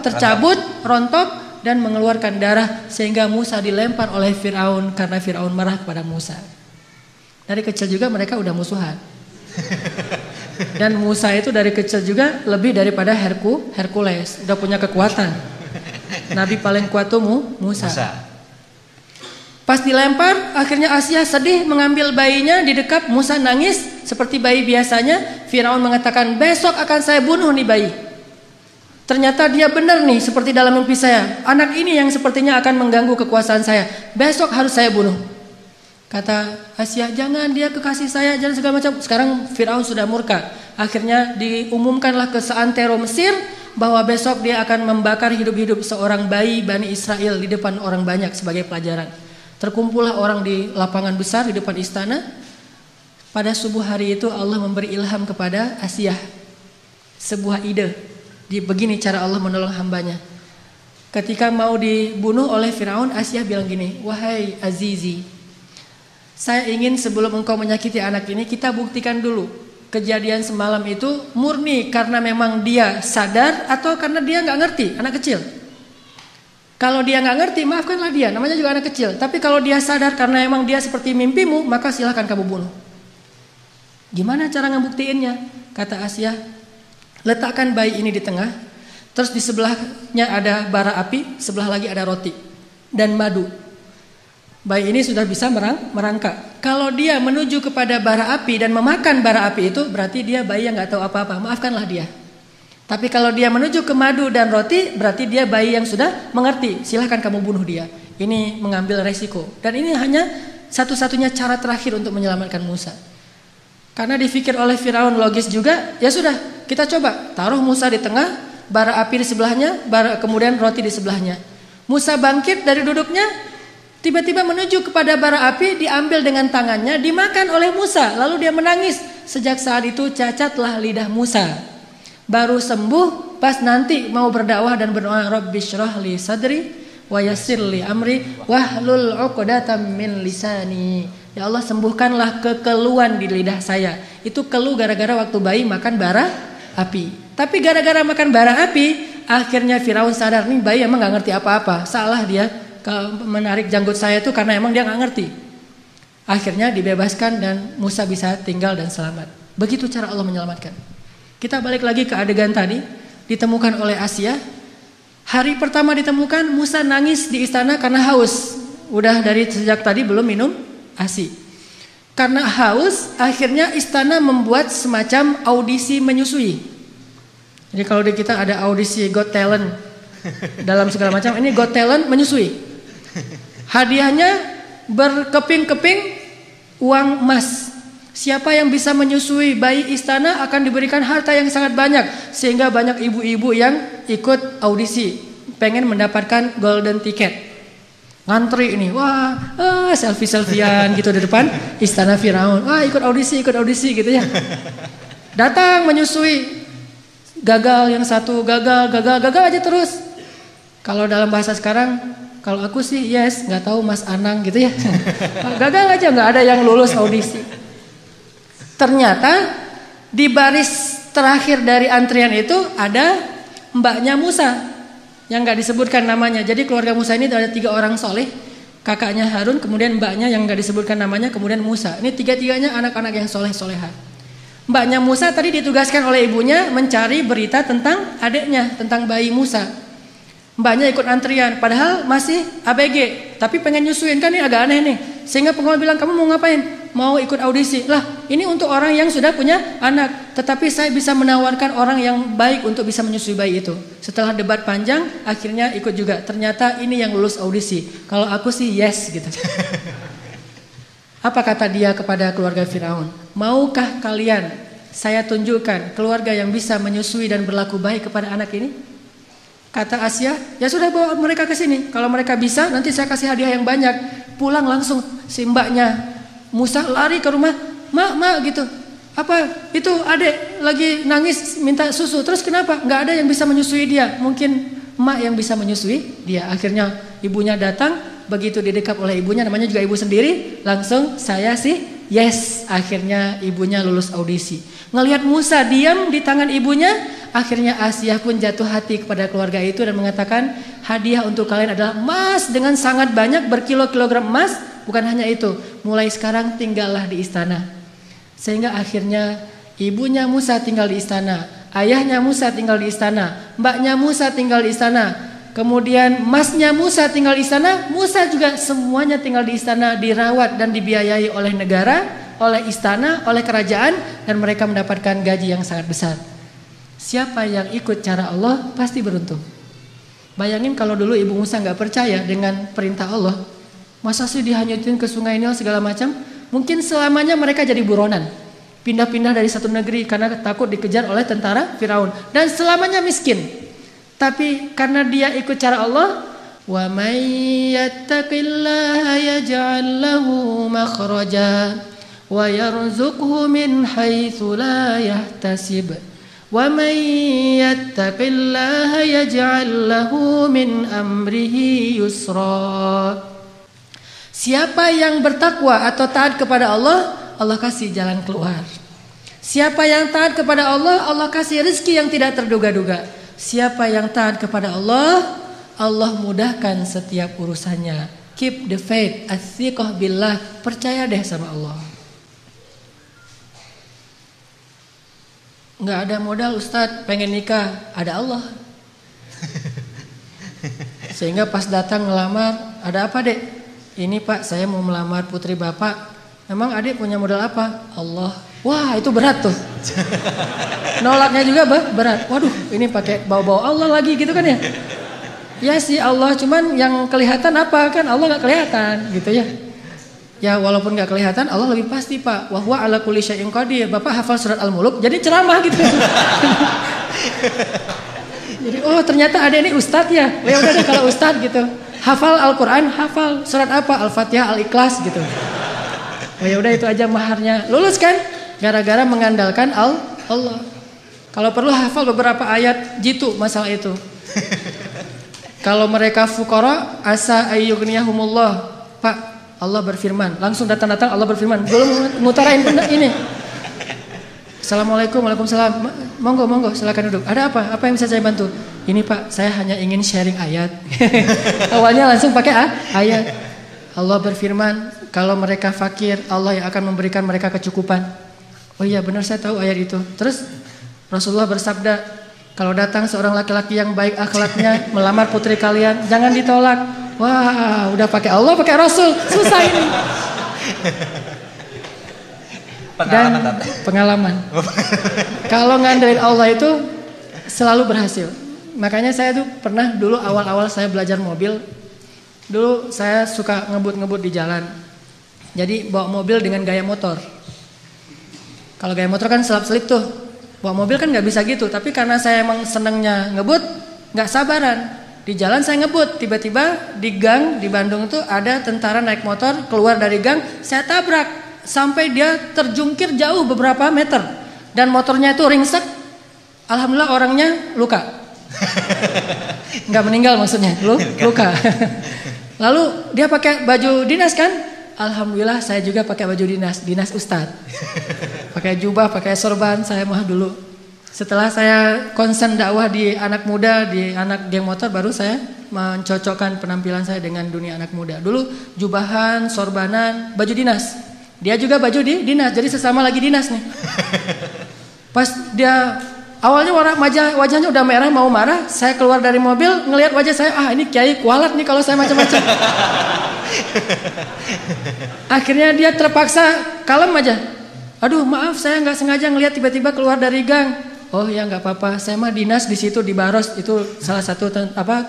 tercabut, rontok dan mengeluarkan darah, sehingga Musa dilempar oleh Firaun karena Firaun marah kepada Musa. Dari kecil juga mereka udah musuhan. Dan Musa itu dari kecil juga lebih daripada Hercules, udah punya kekuatan. Nabi paling kuat tuh Musa. Pas dilempar, akhirnya Asyah sedih mengambil bayinya, didekap. Musa nangis seperti bayi biasanya. Firaun mengatakan, besok akan saya bunuh nih bayi. Ternyata dia benar nih, seperti dalam mimpi saya. Anak ini yang sepertinya akan mengganggu kekuasaan saya. Besok harus saya bunuh. Kata Asyah, jangan, dia kekasih saya, jangan segala macam. Sekarang Firaun sudah murka. Akhirnya diumumkanlah ke seantero Mesir bahwa besok dia akan membakar hidup-hidup seorang bayi Bani Israel di depan orang banyak sebagai pelajaran. Terkumpullah orang di lapangan besar di depan istana. Pada subuh hari itu Allah memberi ilham kepada Asyah sebuah ide. Begini cara Allah menolong hambanya. Ketika mau dibunuh oleh Firaun, Asyah bilang gini, wahai Azizi, saya ingin sebelum engkau menyakiti anak ini, kita buktikan dulu kejadian semalam itu murni karena memang dia sadar atau karena dia nggak ngerti, anak kecil. Kalau dia nggak ngerti, maafkanlah dia, namanya juga anak kecil. Tapi kalau dia sadar karena memang dia seperti mimpimu, maka silahkan kamu bunuh. Gimana cara ngebuktiinnya? Kata Asyah, letakkan bayi ini di tengah, terus di sebelahnya ada bara api, sebelah lagi ada roti dan madu. Bayi ini sudah bisa merangkak. Kalau dia menuju kepada bara api dan memakan bara api itu, berarti dia bayi yang nggak tahu apa-apa. Maafkanlah dia. Tapi kalau dia menuju ke madu dan roti, berarti dia bayi yang sudah mengerti. Silahkan kamu bunuh dia. Ini mengambil resiko. Dan ini hanya satu-satunya cara terakhir untuk menyelamatkan Musa. Karena difikir oleh Firaun logis juga, ya sudah, kita coba taruh Musa di tengah, bara api di sebelahnya, kemudian roti di sebelahnya. Musa bangkit dari duduknya, tiba-tiba menuju kepada bara api, diambil dengan tangannya, dimakan oleh Musa, lalu dia menangis. Sejak saat itu cacatlah lidah Musa. Baru sembuh pas nanti mau berdakwah dan berdoa, Rabbi syrah li sadri wa yassir li amri wahlul 'uqdatam min lisani. Ya Allah, sembuhkanlah kekeluhan di lidah saya. Itu keluh gara-gara waktu bayi makan bara api. Tapi gara-gara makan bara api, akhirnya Firaun sadar, nih bayi emang gak ngerti apa-apa. Salah dia menarik janggut saya itu karena emang dia gak ngerti. Akhirnya dibebaskan dan Musa bisa tinggal dan selamat. Begitu cara Allah menyelamatkan. Kita balik lagi ke adegan tadi, ditemukan oleh Asia. Hari pertama ditemukan, Musa nangis di istana karena haus. Udah dari sejak tadi belum minum ASI. Karena haus, akhirnya istana membuat semacam audisi menyusui. Jadi kalau di kita ada audisi Got Talent dalam segala macam, ini Got Talent menyusui. Hadiahnya berkeping-keping uang emas. Siapa yang bisa menyusui bayi istana akan diberikan harta yang sangat banyak. Sehingga banyak ibu-ibu yang ikut audisi, pengen mendapatkan golden ticket. Ngantri ini, wah, selfie-selfian gitu di depan istana Firaun. Wah, ikut audisi gitu ya. Datang menyusui, gagal yang satu, gagal aja terus. Kalau dalam bahasa sekarang, kalau aku sih yes, nggak tahu Mas Anang gitu ya. Gagal aja, nggak ada yang lulus audisi. Ternyata di baris terakhir dari antrian itu ada mbaknya Musa yang gak disebutkan namanya. Jadi keluarga Musa ini ada 3 orang soleh. Kakaknya Harun, kemudian mbaknya yang gak disebutkan namanya, kemudian Musa. Ini 3-3-nya anak-anak yang soleh-soleha. Mbaknya Musa tadi ditugaskan oleh ibunya mencari berita tentang adiknya, tentang bayi Musa. Mbaknya ikut antrian, padahal masih ABG, tapi pengen nyusuin, kan ini agak aneh nih. Sehingga pengawal bilang, kamu mau ngapain? Mau ikut audisi. Lah, ini untuk orang yang sudah punya anak, tetapi saya bisa menawarkan orang yang baik untuk bisa menyusui bayi itu. Setelah debat panjang, akhirnya ikut juga. Ternyata ini yang lulus audisi. Kalau aku sih yes gitu. Apa kata dia kepada keluarga Firaun? Maukah kalian saya tunjukkan keluarga yang bisa menyusui dan berlaku baik kepada anak ini? Kata Asia, ya sudah bawa mereka ke sini. Kalau mereka bisa, nanti saya kasih hadiah yang banyak. Pulang langsung si mbaknya Musa lari ke rumah, mak gitu. Apa itu adek lagi nangis minta susu. Terus kenapa? Nggak ada yang bisa menyusui dia. Mungkin mak yang bisa menyusui dia. Akhirnya ibunya datang. Begitu didekap oleh ibunya, namanya juga ibu sendiri. Langsung saya sih yes. Akhirnya ibunya lulus audisi. Ngelihat Musa diam di tangan ibunya, akhirnya Asia pun jatuh hati kepada keluarga itu dan mengatakan, hadiah untuk kalian adalah emas dengan sangat banyak, berkilo-kilogram emas. Bukan hanya itu, mulai sekarang tinggallah di istana. Sehingga akhirnya ibunya Musa tinggal di istana, ayahnya Musa tinggal di istana, mbaknya Musa tinggal di istana, kemudian masnya Musa tinggal di istana, Musa juga semuanya tinggal di istana, dirawat dan dibiayai oleh negara, oleh istana, oleh kerajaan, dan mereka mendapatkan gaji yang sangat besar. Siapa yang ikut cara Allah pasti beruntung. Bayangin kalau dulu ibu Musa gak percaya dengan perintah Allah, masa sih dihanyutin ke sungai Nil segala macam? Mungkin selamanya mereka jadi buronan, pindah-pindah dari satu negeri karena takut dikejar oleh tentara Firaun, dan selamanya miskin. Tapi karena dia ikut cara Allah, wa may yattaqillaha yaj'al lahu makhraja wa yarzuqhu min haitsu la yahtasib. Wa may yattaqillaha yaj'al lahu min amrihi yusra. Siapa yang bertakwa atau taat kepada Allah, Allah kasih jalan keluar. Siapa yang taat kepada Allah, Allah kasih rezeki yang tidak terduga-duga. Siapa yang taat kepada Allah, Allah mudahkan setiap urusannya. Keep the faith, as-siqah billah, percaya deh sama Allah. Nggak ada modal Ustadz, pengen nikah, ada Allah. Sehingga pas datang ngelamar, ada apa dek? Ini Pak, saya mau melamar putri Bapak. Memang adik punya modal apa? Allah. Wah, itu berat tuh. Nolaknya juga berat. Waduh, ini pakai bau-bau Allah lagi gitu kan ya? Ya sih Allah, cuman yang kelihatan apa kan? Allah nggak kelihatan gitu ya. Ya walaupun nggak kelihatan, Allah lebih pasti Pak. Wa huwa ala kulli syai'in qadir. Bapak hafal surat Al-Muluk, jadi ceramah gitu. Jadi oh ternyata ada ini ustadz ya. Ya udah deh kalau ustadz gitu. Hafal Al-Quran, hafal surat apa? Al-Fatihah, Al-Ikhlas gitu. Oh ya udah itu aja maharnya. Lulus kan? Gara-gara mengandalkan Allah. Kalau perlu hafal beberapa ayat jitu masalah itu. Kalau mereka fuqara asa ayyughniyahumullah. Pak, Allah berfirman. Langsung datang-datang Allah berfirman. Belum ngutarain ini. Assalamualaikum, waalaikumsalam. Monggo, silakan duduk. Ada apa? Apa yang bisa saya bantu? Ini Pak, saya hanya ingin sharing ayat. Awalnya langsung pakai ayat. Allah berfirman, kalau mereka fakir, Allah yang akan memberikan mereka kecukupan. Oh iya benar, saya tahu ayat itu. Terus Rasulullah bersabda, kalau datang seorang laki-laki yang baik akhlaknya melamar putri kalian, jangan ditolak. Wah, udah pakai Allah, pakai Rasul, susah ini. Pengalaman. Kalau ngandelin Allah itu selalu berhasil. Makanya saya tuh pernah dulu awal-awal saya belajar mobil, dulu saya suka ngebut-ngebut di jalan. Jadi bawa mobil dengan gaya motor. Kalau gaya motor kan selap-selip tuh. Bawa mobil kan nggak bisa gitu. Tapi karena saya emang senengnya ngebut, nggak sabaran. Di jalan saya ngebut, tiba-tiba di gang di Bandung tuh ada tentara naik motor keluar dari gang, saya tabrak sampai dia terjungkir jauh beberapa meter dan motornya itu ringsek. Alhamdulillah orangnya luka. Nggak meninggal maksudnya, luka. Lalu dia pakai baju dinas kan? Alhamdulillah saya juga pakai baju dinas ustadz. Pakai jubah, pakai sorban saya mah dulu. Setelah saya konsen dakwah di anak muda, di anak geng motor, baru saya mencocokkan penampilan saya dengan dunia anak muda. Dulu jubahan, sorbanan, baju dinas. Dia juga baju dinas, jadi sesama lagi dinas nih. Pas dia awalnya wajahnya udah merah mau marah, saya keluar dari mobil ngelihat wajah saya, ini kiai kualat nih kalau saya macam-macam. Akhirnya dia terpaksa kalem aja. Aduh maaf saya nggak sengaja ngelihat tiba-tiba keluar dari gang. Oh ya nggak apa-apa, saya mah dinas di situ di Baros, itu salah satu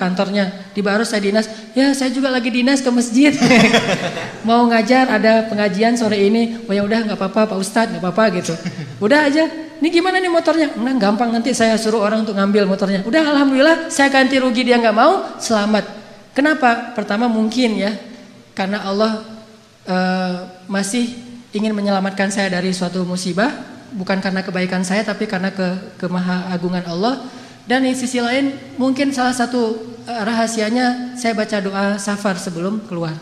kantornya di Baros saya dinas. Ya saya juga lagi dinas ke masjid. Mau ngajar ada pengajian sore ini. Oh ya udah nggak apa-apa Pak Ustadz, nggak apa-apa gitu. Udah aja. Ini gimana nih motornya? Nah gampang, nanti saya suruh orang untuk ngambil motornya. Udah alhamdulillah saya ganti rugi, dia nggak mau, selamat. Kenapa? Pertama mungkin ya karena Allah masih ingin menyelamatkan saya dari suatu musibah. Bukan karena kebaikan saya tapi karena kemahaagungan Allah. Dan di sisi lain mungkin salah satu rahasianya saya baca doa safar sebelum keluar.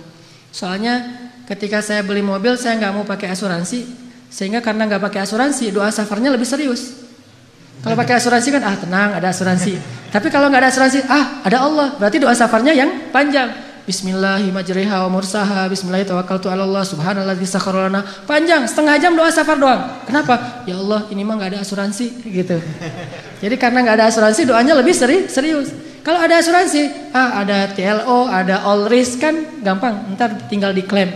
Soalnya ketika saya beli mobil saya nggak mau pakai asuransi, sehingga karena nggak pakai asuransi doa safarnya lebih serius. Kalau pakai asuransi kan tenang ada asuransi. Tapi kalau nggak ada asuransi ada Allah, berarti doa safarnya yang panjang. Bismillahirrahmanirrahim wa mursaha bismillahirrahmanirrahim subhanalladzi sakhkhara lana. Panjang, setengah jam doa safar doang. Kenapa? Ya Allah, ini mah enggak ada asuransi gitu. Jadi karena enggak ada asuransi doanya lebih serius. Kalau ada asuransi, ada TLO, ada all risk kan gampang, ntar tinggal diklaim.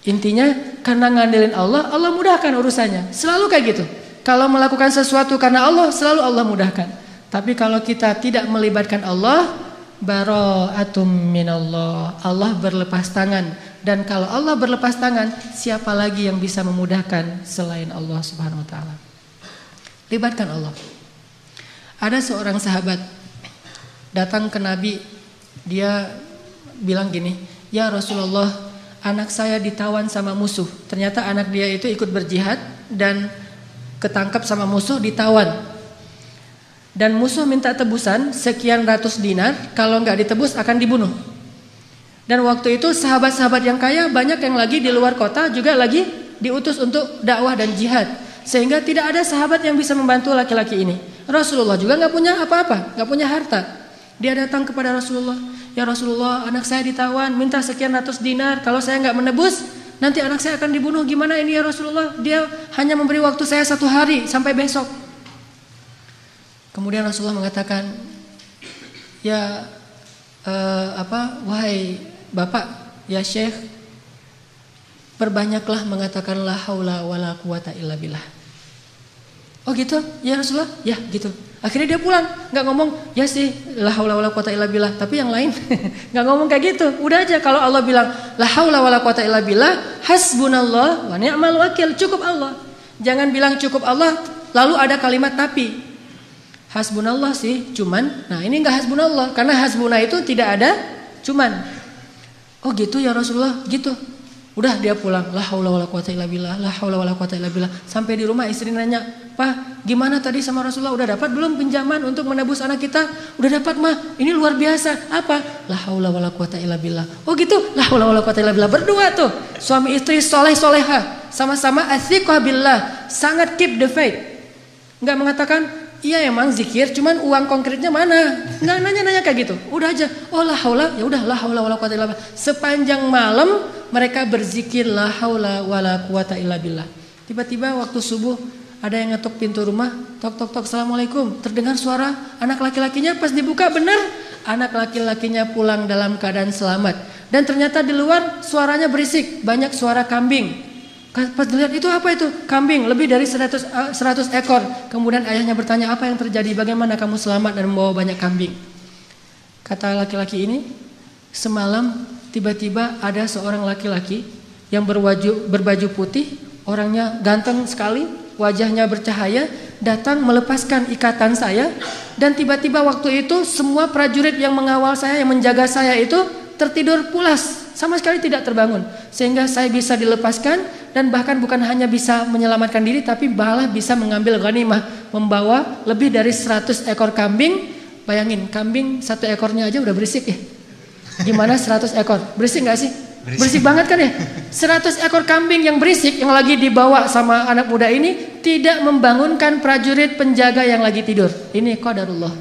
Intinya karena ngandelin Allah, Allah mudahkan urusannya. Selalu kayak gitu. Kalau melakukan sesuatu karena Allah, selalu Allah mudahkan. Tapi kalau kita tidak melibatkan Allah, bara'atum minallah, Allah berlepas tangan. Dan kalau Allah berlepas tangan, siapa lagi yang bisa memudahkan selain Allah Subhanahu wa taala? Libatkan Allah. Ada seorang sahabat datang ke Nabi, dia bilang gini, "Ya Rasulullah, anak saya ditawan sama musuh." Ternyata anak dia itu ikut berjihad dan ketangkap sama musuh, ditawan. Dan musuh minta tebusan sekian ratus dinar, kalau nggak ditebus akan dibunuh. Dan waktu itu sahabat-sahabat yang kaya banyak yang lagi di luar kota juga lagi diutus untuk dakwah dan jihad, sehingga tidak ada sahabat yang bisa membantu laki-laki ini. Rasulullah juga nggak punya apa-apa, nggak punya harta. Dia datang kepada Rasulullah, "Ya Rasulullah, anak saya ditawan, minta sekian ratus dinar, kalau saya nggak menebus nanti anak saya akan dibunuh. Gimana ini ya Rasulullah? Dia hanya memberi waktu saya 1 hari sampai besok." Kemudian Rasulullah mengatakan, "Ya wahai Bapak, ya Syekh, perbanyaklah mengatakan la haula wala quwata illa billah." "Oh gitu? Ya Rasulullah?" "Ya gitu." Akhirnya dia pulang, nggak ngomong ya sih la haula wala quwata illa billah, tapi yang lain nggak ngomong kayak gitu. Udah aja kalau Allah bilang la haula wala quwata illa billah, hasbunallah wa ni'mal wakil, cukup Allah. Jangan bilang cukup Allah lalu ada kalimat tapi. Hasbunallah sih, cuman. Nah, ini nggak hasbunallah karena hasbuna itu tidak ada cuman. Oh gitu ya Rasulullah, gitu. Udah dia pulang, la haula wala quwata illa billah, la haula wala quwata illa billah. Sampai di rumah istri nanya, "Pak, gimana tadi sama Rasulullah? Udah dapat belum pinjaman untuk menebus anak kita?" "Udah dapat, Mah. Ini luar biasa." "Apa?" "La haula wala quwata illa billah." "Oh gitu, la haula wala quwata illa billah." Berdua tuh, suami istri soleh-soleha, sama-sama athiqah billah, sangat keep the faith. Enggak mengatakan, "Iya emang zikir, cuman uang konkretnya mana?" Enggak nanya-nanya kayak gitu. Udah aja, "Oh la haula," ya udah la haula wala quwata illa billah. Sepanjang malam mereka berzikir la haula wala quwata illa billah. Tiba-tiba waktu subuh ada yang ngetok pintu rumah, tok tok tok, "Assalamualaikum." Terdengar suara anak laki-lakinya, pas dibuka benar anak laki-lakinya pulang dalam keadaan selamat. Dan ternyata di luar suaranya berisik, banyak suara kambing. Pas dilihat itu apa itu? Kambing, lebih dari 100 ekor. Kemudian ayahnya bertanya, "Apa yang terjadi? Bagaimana kamu selamat dan membawa banyak kambing?" Kata laki-laki ini, "Semalam tiba-tiba ada seorang laki-laki yang berbaju putih, orangnya ganteng sekali, wajahnya bercahaya, datang melepaskan ikatan saya, dan tiba-tiba waktu itu semua prajurit yang mengawal saya, yang menjaga saya itu tertidur pulas, sama sekali tidak terbangun, sehingga saya bisa dilepaskan dan bahkan bukan hanya bisa menyelamatkan diri, tapi malah bisa mengambil ghanimah, membawa lebih dari 100 ekor kambing." Bayangin, kambing satu ekornya aja udah berisik ya. Gimana 100 ekor? Berisik gak sih? Berisik banget kan ya? 100 ekor kambing yang berisik yang lagi dibawa sama anak muda ini tidak membangunkan prajurit penjaga yang lagi tidur. Ini qadarullah.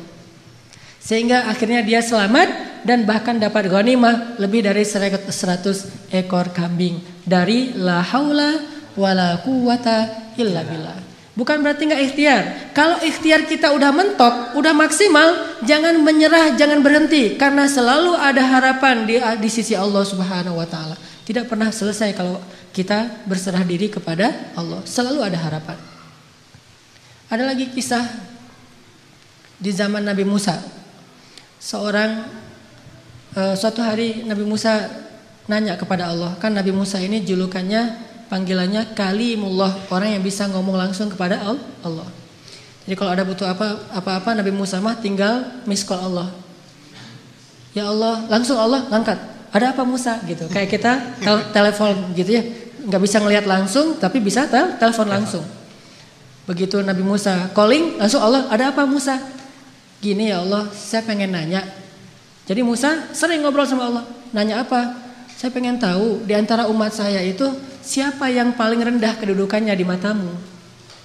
Sehingga akhirnya dia selamat dan bahkan dapat ghanimah lebih dari 100 ekor kambing dari la haula wala quwata illa billah. Bukan berarti nggak ikhtiar. Kalau ikhtiar kita udah mentok, udah maksimal, jangan menyerah, jangan berhenti, karena selalu ada harapan di sisi Allah Subhanahu wa taala. Tidak pernah selesai kalau kita berserah diri kepada Allah. Selalu ada harapan. Ada lagi kisah di zaman Nabi Musa. Suatu hari Nabi Musa nanya kepada Allah. Kan Nabi Musa ini julukannya, panggilannya Kalimullah, orang yang bisa ngomong langsung kepada Allah. Jadi kalau ada butuh apa-apa Nabi Musa mah tinggal miss call Allah. Ya Allah, langsung Allah ngangkat. "Ada apa Musa?" gitu. Kayak kita telepon gitu ya. Nggak bisa ngelihat langsung tapi bisa telepon langsung. Begitu Nabi Musa calling, langsung Allah, "Ada apa Musa?" "Gini ya Allah, saya pengen nanya." Jadi Musa sering ngobrol sama Allah. "Nanya apa?" "Saya pengen tahu di antara umat saya itu siapa yang paling rendah kedudukannya di matamu?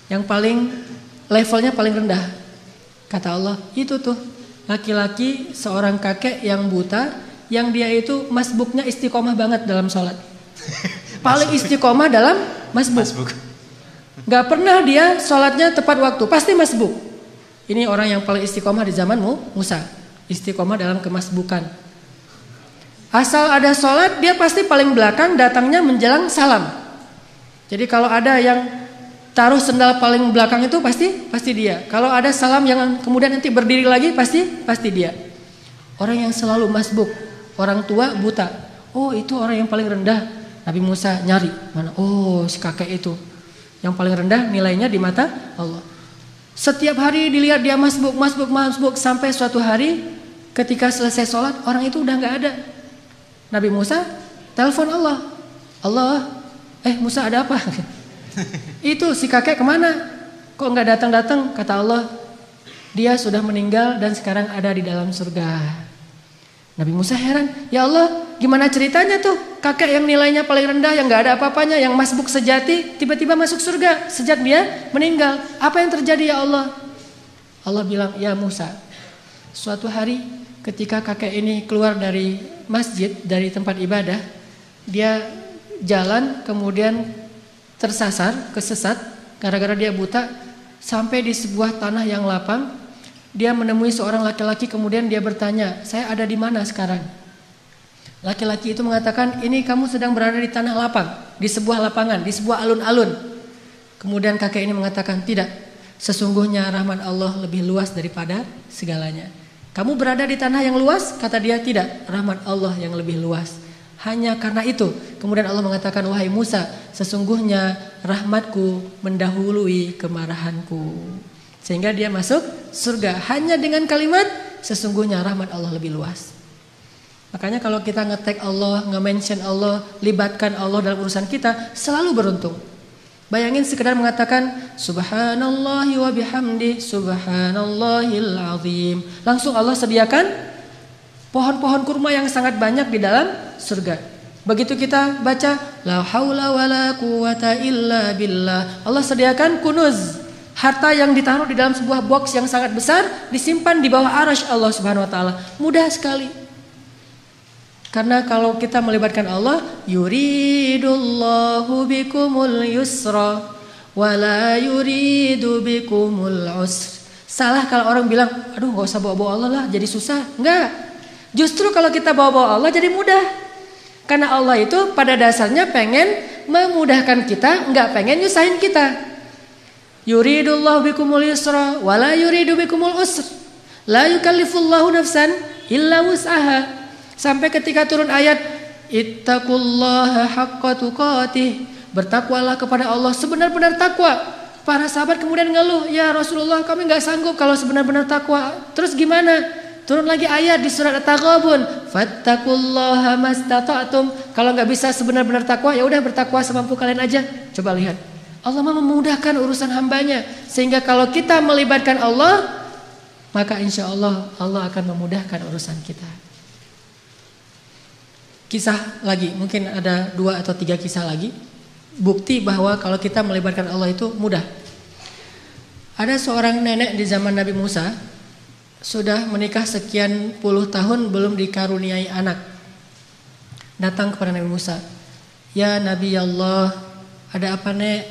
Yang paling levelnya paling rendah?" Kata Allah, "Itu tuh laki-laki seorang kakek yang buta, yang dia itu masbuknya istiqomah banget dalam sholat." Paling istiqomah dalam masbuk. Gak pernah dia sholatnya tepat waktu, pasti masbuk. Ini orang yang paling istiqomah di zamanmu, Musa. Istiqomah dalam kemasbukan. Asal ada sholat, dia pasti paling belakang, datangnya menjelang salam. Jadi kalau ada yang taruh sendal paling belakang itu pasti dia. Kalau ada salam yang kemudian nanti berdiri lagi pasti dia. Orang yang selalu masbuk, orang tua buta. Oh, itu orang yang paling rendah. Nabi Musa nyari mana? Oh, si kakek itu yang paling rendah nilainya di mata Allah. Setiap hari dilihat dia masbuk sampai suatu hari ketika selesai sholat orang itu udah nggak ada. Nabi Musa telepon Allah. Allah, Musa ada apa? Itu si kakek kemana? Kok nggak datang? Kata Allah, dia sudah meninggal dan sekarang ada di dalam surga. Nabi Musa heran, ya Allah, gimana ceritanya tuh kakek yang nilainya paling rendah, yang nggak ada apa-apanya, yang masbuk sejati, tiba-tiba masuk surga sejak dia meninggal. Apa yang terjadi ya Allah? Allah bilang, ya Musa, suatu hari ketika kakek ini keluar dari masjid, dari tempat ibadah, dia jalan kemudian kesesat gara-gara dia buta, sampai di sebuah tanah yang lapang. Dia menemui seorang laki-laki, kemudian dia bertanya, saya ada di mana sekarang? Laki-laki itu mengatakan, ini kamu sedang berada di tanah lapang, di sebuah lapangan, di sebuah alun-alun. Kemudian kakek ini mengatakan, tidak, sesungguhnya rahmat Allah lebih luas daripada segalanya. Kamu berada di tanah yang luas, kata dia, tidak, rahmat Allah yang lebih luas. Hanya karena itu, kemudian Allah mengatakan, wahai Musa, sesungguhnya rahmatku mendahului kemarahanku. Sehingga dia masuk surga hanya dengan kalimat, sesungguhnya rahmat Allah lebih luas. Makanya kalau kita nge-tag Allah, nge-mention Allah, libatkan Allah dalam urusan kita, selalu beruntung. Bayangin sekedar mengatakan subhanallahi wa bihamdi subhanallahil azim. Langsung Allah sediakan pohon-pohon kurma yang sangat banyak di dalam surga. Begitu kita baca la haula wala quwata illa billah, Allah sediakan kunuz, harta yang ditaruh di dalam sebuah box yang sangat besar, disimpan di bawah arasy Allah Subhanahu wa taala. Mudah sekali. Karena kalau kita melibatkan Allah, yuridullahu bikumul yusra wala yuridu bikumul usr. Salah kalau orang bilang, aduh gak usah bawa-bawa Allah lah, jadi susah. Enggak. Justru kalau kita bawa-bawa Allah jadi mudah. Karena Allah itu pada dasarnya pengen memudahkan kita, enggak pengen nyusahin kita. Yuridullahu bikumul yusra wala yuridu bikumul usr. La yukallifullahu nafsan illa wus'aha. Sampai ketika turun ayat ittaqullaha haqqa tuqatih, bertakwalah kepada Allah sebenar-benar takwa. Para sahabat kemudian ngeluh, ya Rasulullah kami gak sanggup kalau sebenar-benar takwa. Terus gimana? Turun lagi ayat di surat At-Taghabun, fattaqullaha mastata'tum. Kalau gak bisa sebenar-benar takwa, ya udah bertakwa semampu kalian aja. Coba lihat, Allah memudahkan urusan hambanya. Sehingga kalau kita melibatkan Allah, maka insya Allah Allah akan memudahkan urusan kita. Kisah lagi, mungkin ada 2 atau 3 kisah lagi, bukti bahwa kalau kita melibatkan Allah itu mudah. Ada seorang nenek di zaman Nabi Musa, sudah menikah sekian puluh tahun belum dikaruniai anak. Datang kepada Nabi Musa, ya Nabi Allah, ada apa nek?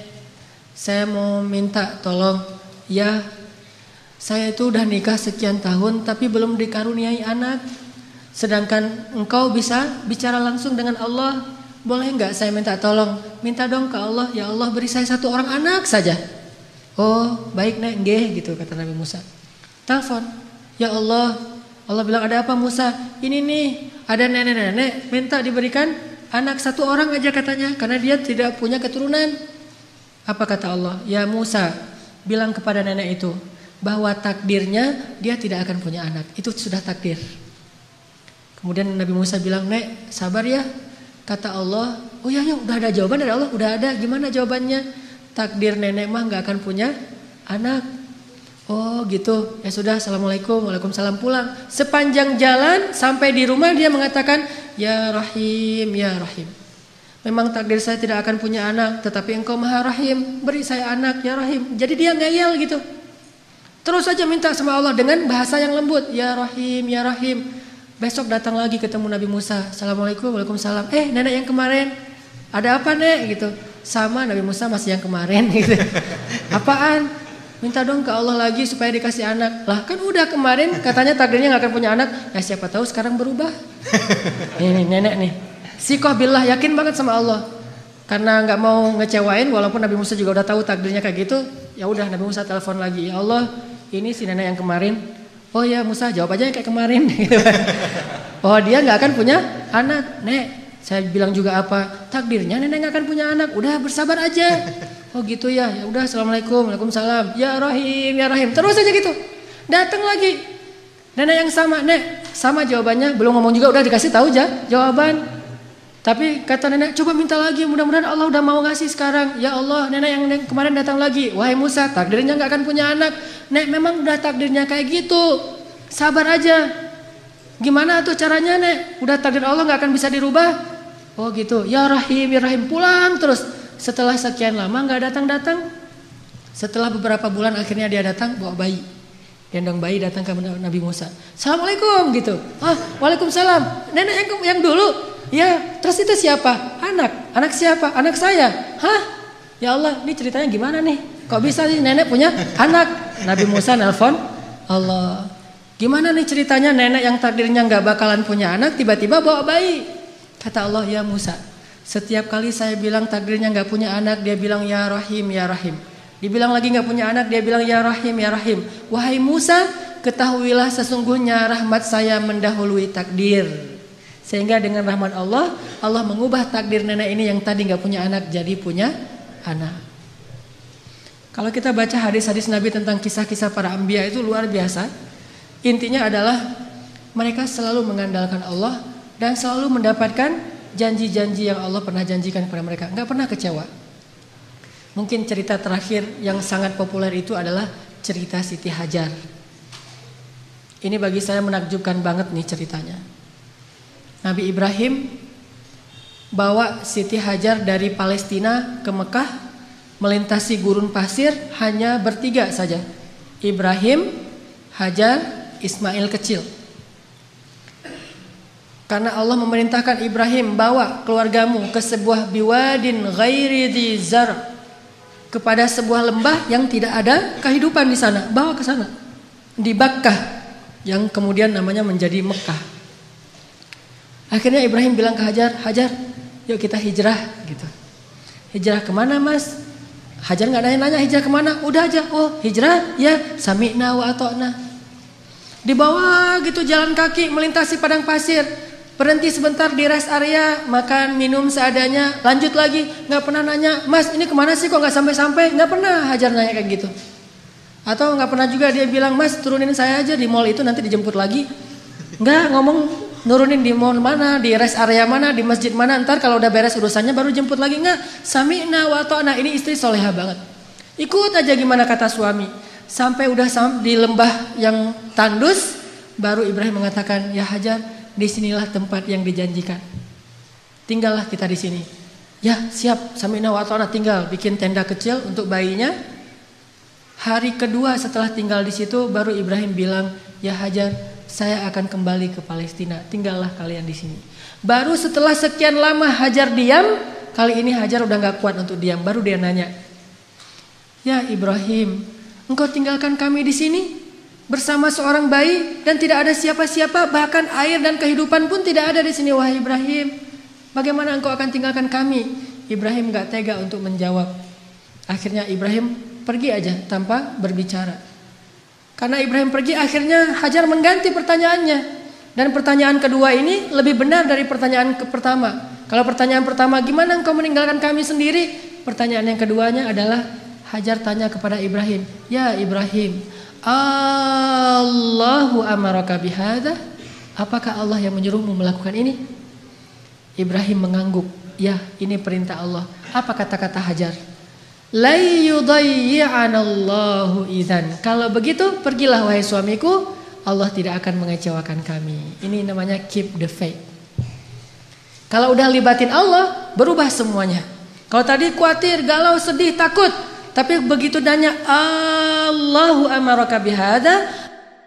Saya mau minta tolong. Ya, saya itu udah nikah sekian tahun tapi belum dikaruniai anak. Sedangkan engkau bisa bicara langsung dengan Allah. Boleh enggak saya minta tolong? Minta dong ke Allah, ya Allah beri saya 1 orang anak saja. Oh baik nek, nggih gitu kata Nabi Musa. Telepon, ya Allah. Allah bilang, ada apa Musa? Ini nih, ada nenek-nenek minta diberikan anak 1 orang aja katanya, karena dia tidak punya keturunan. Apa kata Allah? Ya Musa, bilang kepada nenek itu bahwa takdirnya dia tidak akan punya anak. Itu sudah takdir. Kemudian Nabi Musa bilang, nek sabar ya. Kata Allah, oh ya udah ada jawaban dari Allah, udah ada. Gimana jawabannya? Takdir nenek mah gak akan punya anak. Oh gitu, ya sudah, assalamualaikum, waalaikumsalam, pulang. Sepanjang jalan sampai di rumah dia mengatakan, ya Rahim, ya Rahim. Memang takdir saya tidak akan punya anak, tetapi engkau maha Rahim, beri saya anak ya Rahim. Jadi dia ngeyel gitu. Terus saja minta sama Allah dengan bahasa yang lembut, ya Rahim, ya Rahim. Besok datang lagi ketemu Nabi Musa, assalamualaikum, waalaikumsalam. Nenek yang kemarin, ada apa nek gitu? Sama Nabi Musa masih yang kemarin gitu. Apaan? Minta dong ke Allah lagi supaya dikasih anak. Lah kan udah kemarin katanya takdirnya gak akan punya anak. Ya siapa tahu sekarang berubah. Ini nenek nih, sikoh billah, yakin banget sama Allah. Karena gak mau ngecewain, walaupun Nabi Musa juga udah tahu takdirnya kayak gitu. Ya udah Nabi Musa telepon lagi, ya Allah ini si nenek yang kemarin. Oh ya Musa, jawab aja kayak kemarin. Oh dia gak akan punya anak. Nek, saya bilang juga apa? Takdirnya nenek gak akan punya anak. Udah bersabar aja. Oh gitu ya. Ya udah, assalamualaikum, waalaikumsalam. Ya Rahim, ya Rahim. Terus aja gitu. Datang lagi. Nenek yang sama, nek, sama jawabannya. Belum ngomong juga udah dikasih tahu aja jawaban. Tapi kata nenek, coba minta lagi. Mudah-mudahan Allah udah mau ngasih sekarang. Ya Allah, nenek yang kemarin datang lagi. Wahai Musa, takdirnya gak akan punya anak. Nek, memang udah takdirnya kayak gitu. Sabar aja. Gimana tuh caranya nek? Udah takdir Allah gak akan bisa dirubah. Oh gitu. Ya Rahim, ya Rahim. Pulang terus. Setelah sekian lama gak datang-datang. Setelah beberapa bulan akhirnya dia datang bawa bayi. Gendong bayi datang ke Nabi Musa. Assalamualaikum gitu. Waalaikumsalam. Nenek yang dulu. Ya, terus itu siapa? Anak. Anak siapa? Anak saya. Hah? Ya Allah, ini ceritanya gimana nih? Kok bisa sih nenek punya anak? Nabi Musa nelpon Allah. Gimana nih ceritanya nenek yang takdirnya gak bakalan punya anak tiba-tiba bawa bayi? Kata Allah, ya Musa, setiap kali saya bilang takdirnya gak punya anak, dia bilang ya Rahim, ya Rahim. Dibilang lagi nggak punya anak, dia bilang ya Rahim, ya Rahim. Wahai Musa, ketahuilah sesungguhnya rahmat saya mendahului takdir. Sehingga dengan rahmat Allah, Allah mengubah takdir nenek ini yang tadi nggak punya anak jadi punya anak. Kalau kita baca hadis-hadis Nabi tentang kisah-kisah para anbiya itu luar biasa. Intinya adalah mereka selalu mengandalkan Allah dan selalu mendapatkan janji-janji yang Allah pernah janjikan kepada mereka. Nggak pernah kecewa. Mungkin cerita terakhir yang sangat populer itu adalah cerita Siti Hajar. Ini bagi saya menakjubkan banget nih ceritanya. Nabi Ibrahim bawa Siti Hajar dari Palestina ke Mekah, melintasi gurun pasir hanya bertiga saja. Ibrahim, Hajar, Ismail kecil. Karena Allah memerintahkan Ibrahim, bawa keluargamu ke sebuah biwadin ghairi dzi zar', kepada sebuah lembah yang tidak ada kehidupan di sana, bawa ke sana. Di Bakkah yang kemudian namanya menjadi Mekah. Akhirnya Ibrahim bilang ke Hajar, Hajar, yuk kita hijrah gitu. Hijrah kemana mas? Hajar nggak nanya-nanya hijrah kemana, udah aja, oh hijrah, ya sami'na wa ata'na. Dibawa gitu jalan kaki melintasi padang pasir, berhenti sebentar di rest area, makan minum seadanya, lanjut lagi, nggak pernah nanya, mas ini kemana sih kok nggak sampai-sampai, nggak pernah Hajar nanya kayak gitu. Atau nggak pernah juga dia bilang, mas turunin saya aja di mall itu nanti dijemput lagi, nggak ngomong. Nurunin di mall mana, di rest area mana, di masjid mana, ntar kalau udah beres urusannya baru jemput lagi. Enggak, sami'na wa ta'na. Ini istri soleha banget. Ikut aja gimana kata suami. Sampai udah di lembah yang tandus, baru Ibrahim mengatakan, ya Hajar, disinilah tempat yang dijanjikan. Tinggallah kita di sini. Ya siap, sami'na wa ta'na, tinggal bikin tenda kecil untuk bayinya. Hari kedua setelah tinggal di situ, baru Ibrahim bilang, ya Hajar, saya akan kembali ke Palestina, tinggallah kalian di sini. Baru setelah sekian lama Hajar diam, kali ini Hajar udah gak kuat untuk diam, baru dia nanya, ya Ibrahim, engkau tinggalkan kami di sini bersama seorang bayi dan tidak ada siapa-siapa, bahkan air dan kehidupan pun tidak ada di sini, wahai Ibrahim. Bagaimana engkau akan tinggalkan kami? Ibrahim gak tega untuk menjawab. Akhirnya Ibrahim pergi aja tanpa berbicara. Karena Ibrahim pergi, akhirnya Hajar mengganti pertanyaannya. Dan pertanyaan kedua ini lebih benar dari pertanyaan pertama. Kalau pertanyaan pertama, gimana engkau meninggalkan kami sendiri? Pertanyaan yang keduanya adalah Hajar tanya kepada Ibrahim, ya Ibrahim, Allahu amaraka bihadza? Apakah Allah yang menyuruhmu melakukan ini? Ibrahim mengangguk, ya ini perintah Allah. Apa kata-kata Hajar? La yudayyi'anallahu idzan. Kalau begitu pergilah wahai suamiku, Allah tidak akan mengecewakan kami. Ini namanya keep the faith. Kalau udah libatin Allah, berubah semuanya. Kalau tadi khawatir, galau, sedih, takut, tapi begitu nanya Allahu amaraka bihadza,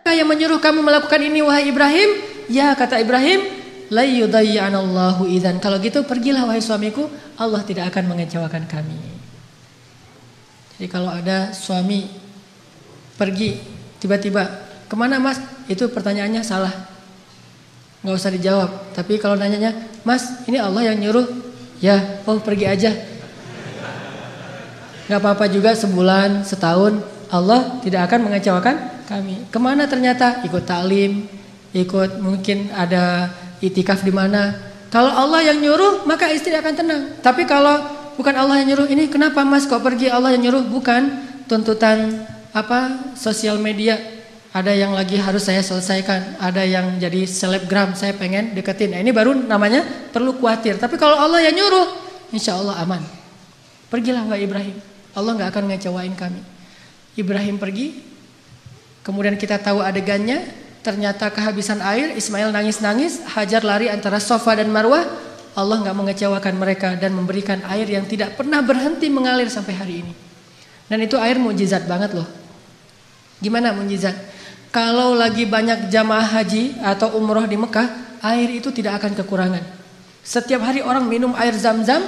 yang menyuruh kamu melakukan ini wahai Ibrahim? Ya kata Ibrahim, la yudayyi'anallahu idzan. Kalau gitu pergilah wahai suamiku, Allah tidak akan mengecewakan kami. Jadi kalau ada suami pergi tiba-tiba, kemana mas? Itu pertanyaannya salah, nggak usah dijawab. Tapi kalau nanyanya, mas ini Allah yang nyuruh, ya oh pergi aja. Nggak apa-apa juga sebulan, setahun, Allah tidak akan mengecewakan kami. Kemana ternyata? Ikut taklim, ikut mungkin ada itikaf di mana. Kalau Allah yang nyuruh maka istri akan tenang. Tapi kalau bukan Allah yang nyuruh, ini kenapa mas kok pergi, Allah yang nyuruh, bukan tuntutan sosial media. Ada yang lagi harus saya selesaikan, ada yang jadi selebgram, saya pengen deketin. Nah, ini baru namanya perlu khawatir. Tapi kalau Allah yang nyuruh, insya Allah aman. Pergilah wahai Ibrahim, Allah gak akan ngecewain kami. Ibrahim pergi, kemudian kita tahu adegannya, ternyata kehabisan air, Ismail nangis-nangis, Hajar lari antara Safa dan Marwah. Allah gak mengecewakan mereka dan memberikan air yang tidak pernah berhenti mengalir sampai hari ini. Dan itu air mukjizat banget loh. Gimana mukjizat? Kalau lagi banyak jamaah haji atau umroh di Mekah, air itu tidak akan kekurangan. Setiap hari orang minum air Zam-Zam.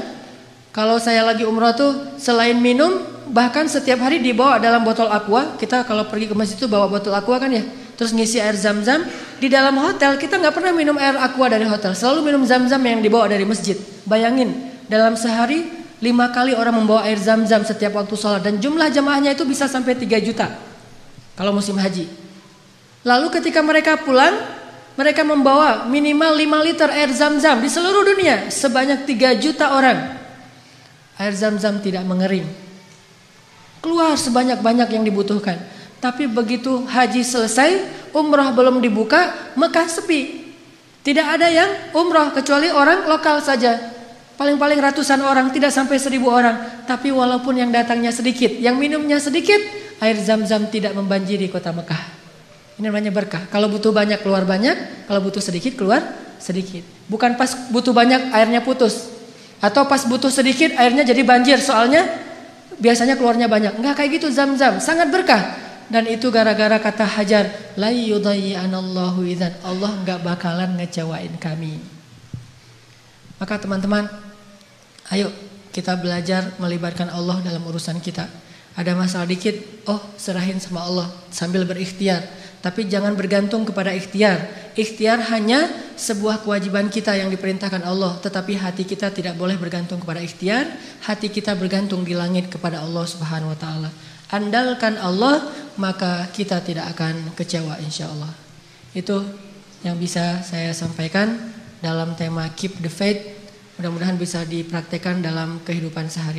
Kalau saya lagi umroh tuh selain minum, bahkan setiap hari dibawa dalam botol aqua. Kita kalau pergi ke masjid itu bawa botol aqua kan ya. Terus ngisi air Zam-Zam. Di dalam hotel kita gak pernah minum air aqua dari hotel, selalu minum Zam-Zam yang dibawa dari masjid. Bayangin, dalam sehari 5 kali orang membawa air zam-zam setiap waktu sholat. Dan jumlah jamaahnya itu bisa sampai 3 juta kalau musim haji. Lalu ketika mereka pulang, mereka membawa minimal 5 liter air zam-zam di seluruh dunia. Sebanyak 3 juta orang. Air zam-zam tidak mengering. Keluar sebanyak-banyak yang dibutuhkan. Tapi begitu haji selesai, umrah belum dibuka, Mekah sepi. Tidak ada yang umrah kecuali orang lokal saja. Paling-paling ratusan orang, tidak sampai 1000 orang. Tapi walaupun yang datangnya sedikit, yang minumnya sedikit, air zam-zam tidak membanjiri kota Mekah. Ini namanya berkah. Kalau butuh banyak keluar banyak, kalau butuh sedikit keluar sedikit. Bukan pas butuh banyak airnya putus. Atau pas butuh sedikit airnya jadi banjir, soalnya biasanya keluarnya banyak. Enggak kayak gitu zam-zam, sangat berkah. Dan itu gara-gara kata Hajar, la yudayyi'anallahu idzan. Allah enggak bakalan ngecewain kami. Maka teman-teman, ayo kita belajar melibatkan Allah dalam urusan kita. Ada masalah dikit, oh serahin sama Allah sambil berikhtiar. Tapi jangan bergantung kepada ikhtiar. Ikhtiar hanya sebuah kewajiban kita yang diperintahkan Allah. Tetapi hati kita tidak boleh bergantung kepada ikhtiar. Hati kita bergantung di langit kepada Allah Subhanahu wa ta'ala. Andalkan Allah, maka kita tidak akan kecewa insya Allah. Itu yang bisa saya sampaikan dalam tema Keep the Faith. Mudah-mudahan bisa dipraktekkan dalam kehidupan sehari.